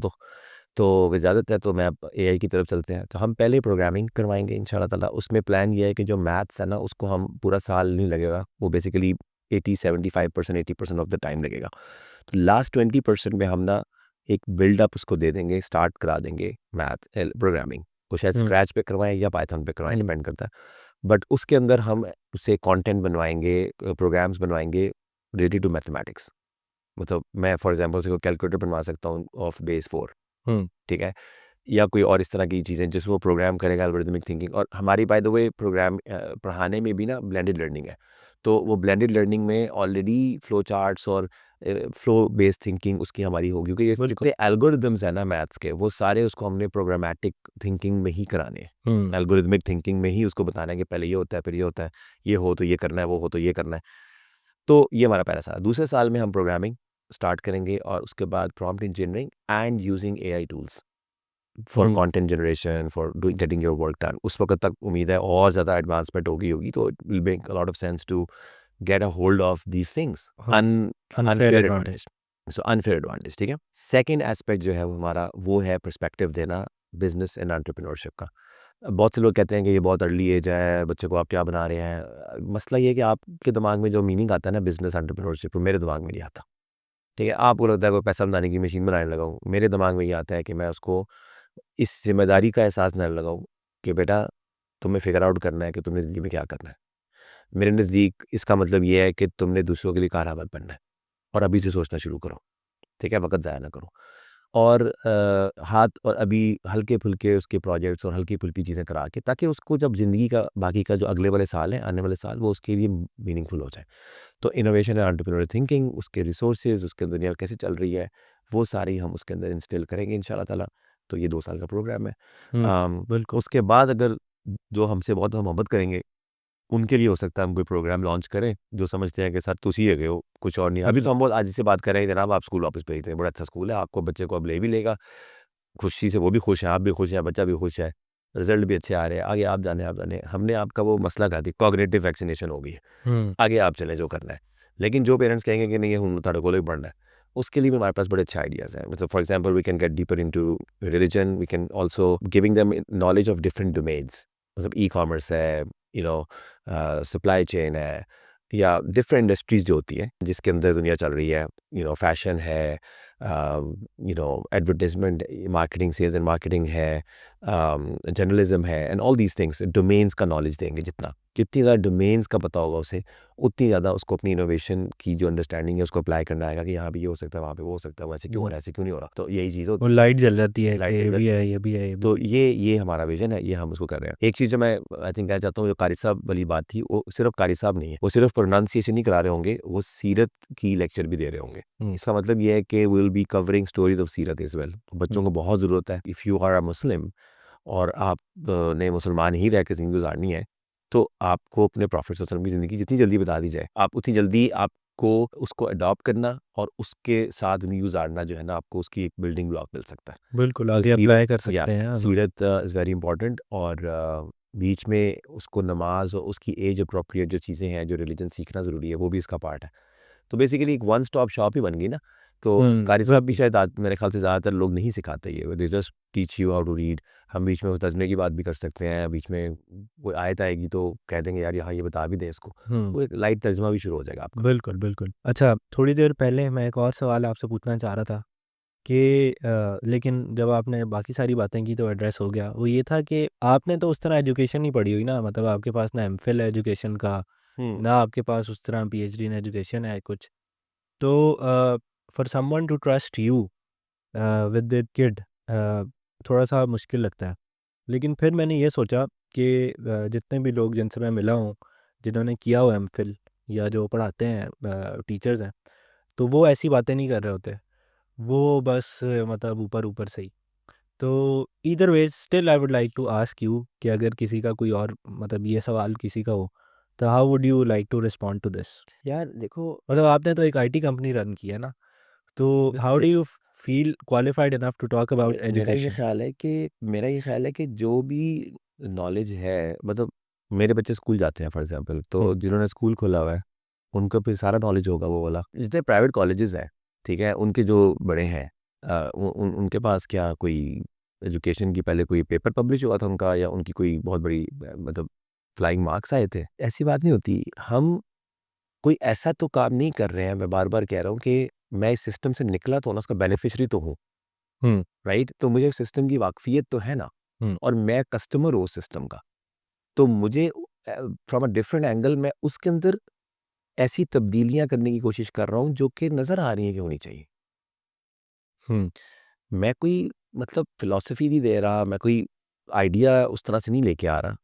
Speaker 1: तो इजाज़त है तो मैं अब एआई की तरफ चलते हैं। तो हम पहले प्रोग्रामिंग करवाएंगे इंशाल्लाह ताला। उसमें प्लान ये है कि जो मैथ्स है ना, उसको हम पूरा साल नहीं लगेगा, वो बेसिकली 80-75% 80% ऑफ द टाइम लगेगा। तो लास्ट 20% में हम ना एक बिल्डअप उसको दे देंगे, स्टार्ट करा देंगे मैथ प्रोग्रामिंग को, शायद स्क्रैच पे करवाएं या पाइथन पे करवाएं, डिपेंड करता है। बट उसके अंदर हम उससे कंटेंट बनवाएंगे, प्रोग्राम्स बनवाएंगे रिलेटेड टू मैथमेटिक्स। मतलब मैं फॉर एग्जांपल उसको कैलकुलेटर बनवा सकता हूँ ऑफ बेस 4, ठीक है, या कोई और इस तरह की चीज़ें जिसमें वो प्रोग्राम करेगा, एल्गोरिथमिक थिंकिंग। और हमारी बाय द वे प्रोग्राम पढ़ाने में भी ना ब्लेंडेड लर्निंग है। तो वो ब्लेंडेड लर्निंग में ऑलरेडी फ्लो चार्ट्स और फ्लो बेस्ड थिंकिंग उसकी हमारी होगी, क्योंकि ये जितने एल्गोरिदम्स हैं ना मैथ्स के, वो सारे उसको हमने प्रोग्रामेटिक थिंकिंग में ही कराने हैं, एल्गोरिथमिक थिंकिंग में ही उसको बताना है कि पहले ये होता है, फिर ये होता है, ये हो तो ये करना है, वो हो तो ये करना है। तो ये हमारा पहला साल। दूसरे साल में हम प्रोग्रामिंग स्टार्ट करेंगे, और उसके बाद prompt engineering and using AI tools for content generation, for doing getting your work done. उस वक्त तक उम्मीद है और ज़्यादा एडवांसमेंट होगी, तो it will make a lot of sense to get a hold of these things. Unfair advantage, so unfair advantage, ठीक है। सेकेंड एस्पेक्ट जो है वो हमारा, वो है पर्सपेक्टिव देना बिजनेस एंड एंटरप्रेन्योरशिप का। बहुत से लोग कहते हैं कि ये बहुत अर्ली एज है, बच्चे को आप क्या बना रहे हैं। मसला ये है कि आपके दिमाग में जो मीनिंग आता है ना बिजनेस एंटरप्रेन्योरशिप, मेरे दिमाग में नहीं आता, ठीक है। आपको लगता है कोई पैसा बनाने की मशीन बनाने लगा हूँ, मेरे दिमाग में ये आता है कि मैं उसको इस जिम्मेदारी का एहसास दिलाने लगा हूँ कि बेटा तुम्हें फिगर आउट करना है कि तुमने ज़िंदगी में क्या करना है। मेरे नज़दीक इसका मतलब ये है कि तुमने दूसरों के लिए कारगर बनना है, और अभी से सोचना शुरू करो, ठीक है, वक़्त ज़ाया ना करो। और हाथ और अभी हल्के-फुल्के उसके प्रोजेक्ट्स और हल्की-फुल्की चीज़ें करा के, ताकि उसको जब ज़िंदगी का बाकी का जो अगले वाले साल हैं, आने वाले साल, वो उसके लिए मीनिंगफुल हो जाए। तो इनोवेशन एंड एंटरप्रेन्योर थिंकिंग, उसके रिसोर्सेज़, उसके दुनिया कैसे चल रही है, वो सारी हम उसके अंदर इंस्टिल करेंगे इंशाल्लाह ताला। तो ये 2 साल का प्रोग्राम है।
Speaker 2: बिल्कुल
Speaker 1: उसके बाद अगर जो हमसे बहुत मोहब्बत करेंगे, उनके लिए हो सकता है हम कोई प्रोग्राम लॉन्च करें, जो समझते हैं कि सर तुसी है हो, कुछ और नहीं। अभी तो हम बहुत आज से बात कर रहे हैं, जनाब आप स्कूल वापस भेज दें, बड़ा अच्छा स्कूल है, आपको बच्चे को अब ले भी लेगा, खुशी से वो भी खुश है, आप भी खुश हैं, बच्चा भी खुश है, रिजल्ट भी अच्छे आ रहे हैं, आगे आप जाने आप जाने। हमने आपका वो मसला कहा थी, कॉग्निटिव वैक्सीनेशन हो गई है, आगे आप चलें जो करना है। लेकिन जो पेरेंट्स कहेंगे कि नहीं ये हुन ताड़े कोले पढ़ना है, उसके लिए भी हमारे पास बड़े अच्छे आइडियाज़ हैं। मतलब for example we can get deeper into religion, we can also giving them knowledge of different domains. मतलब ई-कॉमर्स है, यू नो सप्लाई चेन है, या डिफरेंट इंडस्ट्रीज़ जो होती है जिसके अंदर दुनिया चल रही है, फैशन है, advertisement, marketing, sales and marketing है, जर्नलिज्म है, and all these things. Domains का नॉलेज देंगे, जितनी ज़्यादा डोमेन्स का पता होगा उसे, उतनी ज़्यादा उसको अपनी इनोवेशन की जो अंडरस्टैंडिंग है उसको अप्लाई करना आएगा कि यहाँ भी ये हो सकता है, वहाँ पे वो हो सकता है, वैसे क्यों हो रहा है, ऐसे क्यों नहीं हो रहा। तो यही चीज़
Speaker 2: वो
Speaker 1: होती है,
Speaker 2: लाइट जल जाती है कि
Speaker 1: लाइट
Speaker 2: ये
Speaker 1: जल
Speaker 2: भी
Speaker 1: जाती
Speaker 2: है,
Speaker 1: है।
Speaker 2: ये भी है, ये भी
Speaker 1: तो ये हमारा विजन है, ये हम उसको कर रहे हैं। एक चीज़ जो मैं आई थिंक कहना चाहता हूँ, जो कारी साहब वाली बात थी, वो सिर्फ कारी साहब नहीं है, वो सिर्फ प्रोनाउंसिएशन नहीं करा रहे होंगे, वो सीरत की लेक्चर भी दे रहे होंगे। इसका मतलब ये है कि we will be covering stories of सीरत एज वेल। बच्चों को बहुत ज़रूरत है। If you are a Muslim और आप ने मुसलमान ही रह के ज़िंदगी गुजारनी है, तो आपको अपने प्रॉफिट सल्लल्लाहु अलैहि वसल्लम की ज़िंदगी जितनी जल्दी बता दी जाए, आप उतनी जल्दी आपको उसको अडॉप्ट करना और उसके साथ ज़िंदगी गुजारना जो है ना, आपको उसकी एक बिल्डिंग ब्लॉक मिल सकता है।
Speaker 2: बिल्कुल
Speaker 1: तो
Speaker 2: आगे
Speaker 1: सीरत,
Speaker 2: अप्लाई कर
Speaker 1: या
Speaker 2: सकते हैं हम।
Speaker 1: सीरत इज़ वेरी इंपॉर्टेंट। और बीच में उसको नमाज और उसकी एज अप्रोप्रिएट जो चीज़ें हैं, जो रिलीजन सीखना ज़रूरी है, वो भी इसका पार्ट है। तो बेसिकली एक वन स्टॉप शॉप ही बन गई ना। तो कारी साहब भी
Speaker 2: बिल्कुल।
Speaker 1: शायद मेरे ख्याल से ज़्यादातर लोग नहीं सिखाते ये, they just teach you how to read. हम बीच में वो तर्जमे की बात भी कर सकते हैं, बीच में कोई आयत आएगी तो कह देंगे यार यहाँ ये बता भी दें इसको,
Speaker 2: हुँ,
Speaker 1: वो एक लाइट तर्जमा भी शुरू हो जाएगा आपका।
Speaker 2: बिल्कुल, बिल्कुल। अच्छा, थोड़ी देर पहले मैं एक और सवाल आपसे पूछना चाह रहा था कि लेकिन जब आपने बाकी सारी बातें की तो एड्रेस हो गया। वो ये था कि आपने तो उस तरह एजुकेशन नहीं पढ़ी हुई ना, मतलब आपके पास ना एमफिल है एजुकेशन का,
Speaker 1: हुँ।
Speaker 2: ना आपके पास उस तरह पीएचडी इन एजुकेशन है कुछ। तो for someone to trust you with their kid थोड़ा-सा मुश्किल लगता है। लेकिन फिर मैंने ये सोचा कि जितने भी लोग जिनसे मैं मिला हूँ, जिन्होंने किया हो एमफिल या जो पढ़ाते हैं टीचर्स हैं, तो वो ऐसी बातें नहीं कर रहे होते। वो बस मतलब ऊपर-ऊपर से ही। तो either ways still I would like to ask you कि अगर किसी का कोई और मतलब ये सवाल किसी का हो, तो how would you like to respond to this?
Speaker 1: यार देखो,
Speaker 2: मतलब आपने तो एक आईटी कंपनी रन की है ना, तो how
Speaker 1: so
Speaker 2: do you feel qualified enough to talk about education?
Speaker 1: मेरा ये ख़्याल है कि जो भी नॉलेज है, मतलब मेरे बच्चे स्कूल जाते हैं फॉर एग्ज़ाम्पल,
Speaker 2: हुँ,
Speaker 1: तो जिन्होंने स्कूल खोला हुआ है, उनको भी सारा नॉलेज होगा वो वाला। जितने प्राइवेट कॉलेजेस हैं, ठीक है? उनके जो बड़े हैं, उनके पास क्या कोई एजुकेशन की पहले कोई पेपर पब्लिश हुआ था उनका, या उनकी कोई बहुत बड़ी मतलब फ्लाइंग मार्क्स आए थे? ऐसी बात नहीं होती। हम कोई ऐसा तो काम नहीं कर रहे हैं, मैं बार-बार कह रहा हूँ कि मैं इस सिस्टम से निकला तो ना, उसका बेनिफिशियरी तो हूँ।
Speaker 2: हुँ,
Speaker 1: राइट? तो मुझे सिस्टम की वाक़फ़ियत तो है ना,
Speaker 2: हुँ,
Speaker 1: और मैं कस्टमर हूँ उस सिस्टम का। तो मुझे फ्रॉम अ डिफरेंट एंगल मैं उसके अंदर ऐसी तब्दीलियाँ करने की कोशिश कर रहा हूँ जो कि नज़र आ रही हैं कि होनी चाहिए।
Speaker 2: हुँ,
Speaker 1: मैं कोई मतलब फ़िलॉसफ़ी नहीं दे रहा, मैं कोई आइडिया उस तरह से नहीं लेके आ रहा।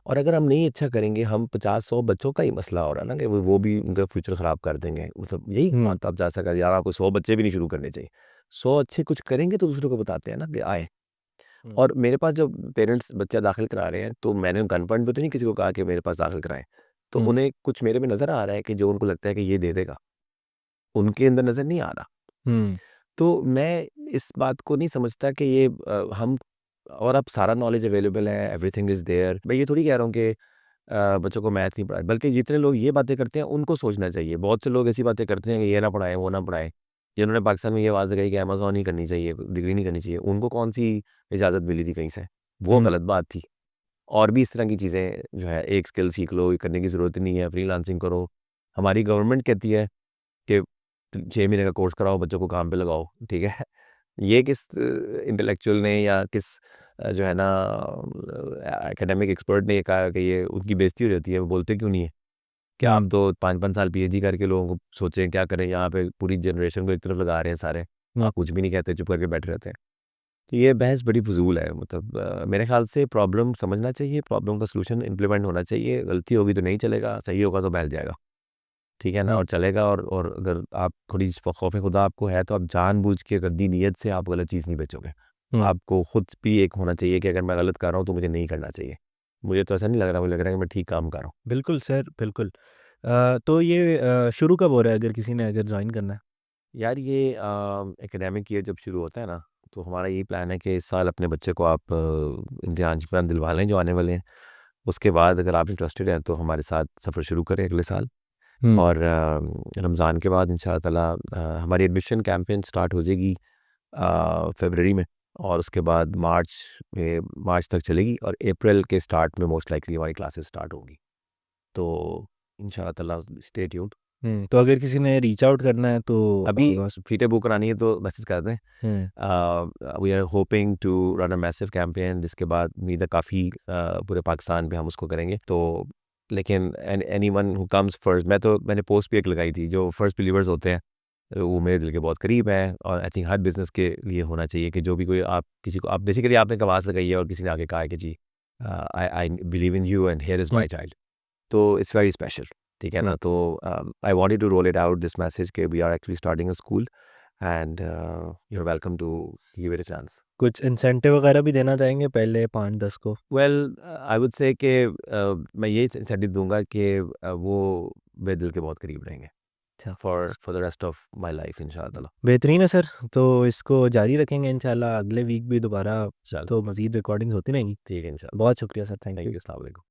Speaker 1: और अगर हम नहीं अच्छा करेंगे, हम 50-100 बच्चों का ही मसला हो रहा है ना, कि वो भी उनका फ्यूचर ख़राब कर देंगे। मतलब यही
Speaker 2: हुँ,
Speaker 1: बात आप जा सकते हैं यार, आपको 100 बच्चे भी नहीं शुरू करने चाहिए। 100 अच्छे कुछ करेंगे तो दूसरों को बताते हैं ना कि आए।
Speaker 2: हुँ,
Speaker 1: और मेरे पास जब पेरेंट्स बच्चा दाखिल करा रहे हैं, तो मैंने गन-पॉइंट पे तो नहीं किसी को कहा कि मेरे पास दाखिल कराएँ। तो
Speaker 2: हुँ,
Speaker 1: उन्हें कुछ मेरे में नज़र आ रहा है कि जो उनको लगता है कि ये दे देगा, उनके अंदर नज़र नहीं आ रहा।
Speaker 2: हुँ,
Speaker 1: तो मैं इस बात को नहीं समझता कि ये हम, और अब सारा नॉलेज अवेलेबल है, एवरीथिंग इज़ देयर। मैं ये थोड़ी कह रहा हूँ कि बच्चों को मैथ नहीं पढ़ाएँ, बल्कि जितने लोग ये बातें करते हैं, उनको सोचना चाहिए। बहुत से लोग ऐसी बातें करते हैं कि ये ना पढ़ाएँ, वो ना पढ़ाएँ। जिन्होंने पाकिस्तान में ये आवाज़ लगाई कि अमेज़न ही करनी चाहिए, डिग्री नहीं करनी चाहिए, उनको कौन-सी इजाज़त मिली थी कहीं से? वो
Speaker 2: हुँ,
Speaker 1: गलत बात थी। और भी इस तरह की चीज़ें जो है, एक स्किल सीख लो, ये करने की ज़रूरत ही नहीं है, फ्रीलांसिंग करो। हमारी गवर्नमेंट कहती है कि 6 महीने का कोर्स कराओ, बच्चों को काम पे लगाओ, ठीक है? ये किस इंटेलेक्चुअल ने या किस जो है ना एकेडमिक एक्सपर्ट ने ये कहा कि ये उनकी बेइज़्ती हो जाती है, वो बोलते क्यों नहीं है? क्या आप
Speaker 2: हुँ,
Speaker 1: तो 5-5 साल पीएचडी करके लोगों को सोचें क्या करें, यहाँ पे पूरी जनरेशन को एक तरफ लगा रहे हैं सारे।
Speaker 2: हुँ,
Speaker 1: आप कुछ भी नहीं कहते, चुप करके बैठे रहते हैं। तो ये बहस बड़ी फ़िज़ूल है, मतलब मेरे ख़्याल से प्रॉब्लम समझना चाहिए, प्रॉब्लम का सॉल्यूशन इम्प्लीमेंट होना चाहिए, गलती होगी तो नहीं चलेगा, सही होगा तो बहल जाएगा, ठीक है ना?
Speaker 2: हुँ,
Speaker 1: और चलेगा, और अगर आप थोड़ी खौफ़ खुदा आपको है, तो आप जानबूझ के गंदी नीयत से आप गलत चीज़ नहीं बेचोगे।
Speaker 2: हुँ,
Speaker 1: आपको खुद भी एक होना चाहिए कि अगर मैं गलत कर रहा हूँ तो मुझे नहीं करना चाहिए। मुझे तो ऐसा नहीं लग रहा, मुझे लग रहा है कि मैं ठीक काम कर रहा हूँ।
Speaker 2: बिल्कुल सर, बिल्कुल। तो ये शुरू कब हो रहा है अगर किसी ने अगर जॉइन करना है?
Speaker 1: यार ये एकेडमिक ईयर जब शुरू होता है ना, तो हमारा यही प्लान है कि इस साल अपने बच्चे को आप इम्तिहान दिलवा लें जो आने वाले हैं। उसके बाद अगर आप इंटरेस्टेड हैं तो हमारे साथ सफ़र शुरू करें अगले साल।
Speaker 2: हुँ,
Speaker 1: और रमज़ान के बाद इंशाअल्लाह ताला हमारी एडमिशन कैंपेन स्टार्ट हो जाएगी फ़रवरी में, और उसके बाद मार्च तक चलेगी, और अप्रैल के स्टार्ट में मोस्ट लाइकली हमारी क्लासेस स्टार्ट होंगी। तो इंशाअल्लाह ताला स्टे ट्यून्ड।
Speaker 2: हुँ, तो अगर किसी ने रीच आउट करना है तो
Speaker 1: अभी
Speaker 2: आपके पास
Speaker 1: सीटें बुक करानी है तो मैसेज कर दें।
Speaker 2: Hmm,
Speaker 1: we are hoping to run a massive campaign, जिसके बाद उम्मीद है काफ़ी पूरे पाकिस्तान में हम उसको करेंगे। तो लेकिन एनीवन हु कम्स फर्स्ट, मैंने पोस्ट भी एक लगाई थी, जो फर्स्ट बिलीवर्स होते हैं वो मेरे दिल के बहुत करीब हैं, और आई थिंक हर बिज़नेस के लिए होना चाहिए कि जो भी कोई आप किसी को, आप बेसिकली आपने एक आवाज़ लगाई है और किसी ने आके कहा है कि जी I I believe in you and here is
Speaker 2: hmm,
Speaker 1: my child, तो इट्स वेरी स्पेशल, ठीक है
Speaker 2: हुँ।
Speaker 1: ना? तो I wanted to roll it out this message कि we are actually starting a school, and you are welcome to give it a chance.
Speaker 2: कुछ incentive वगैरह भी देना चाहेंगे पहले 5-10 को?
Speaker 1: वेल आई वुड से कि मैं यही इंसेंटिव दूँगा कि वो मेरे दिल के बहुत करीब रहेंगे।
Speaker 2: अच्छा।
Speaker 1: for the rest of my life इंशाल्लाह।
Speaker 2: बेहतरीन है सर, तो इसको जारी रखेंगे इंशाल्लाह, अगले वीक भी दोबारा
Speaker 1: चल
Speaker 2: तो मज़ीद रिकॉर्डिंग्स होती रहेंगी।
Speaker 1: ठीक है इंशाल्लाह।
Speaker 2: बहुत शुक्रिया sir, thank
Speaker 1: thank
Speaker 2: you.
Speaker 1: You, अस्सलाम वालेकुम।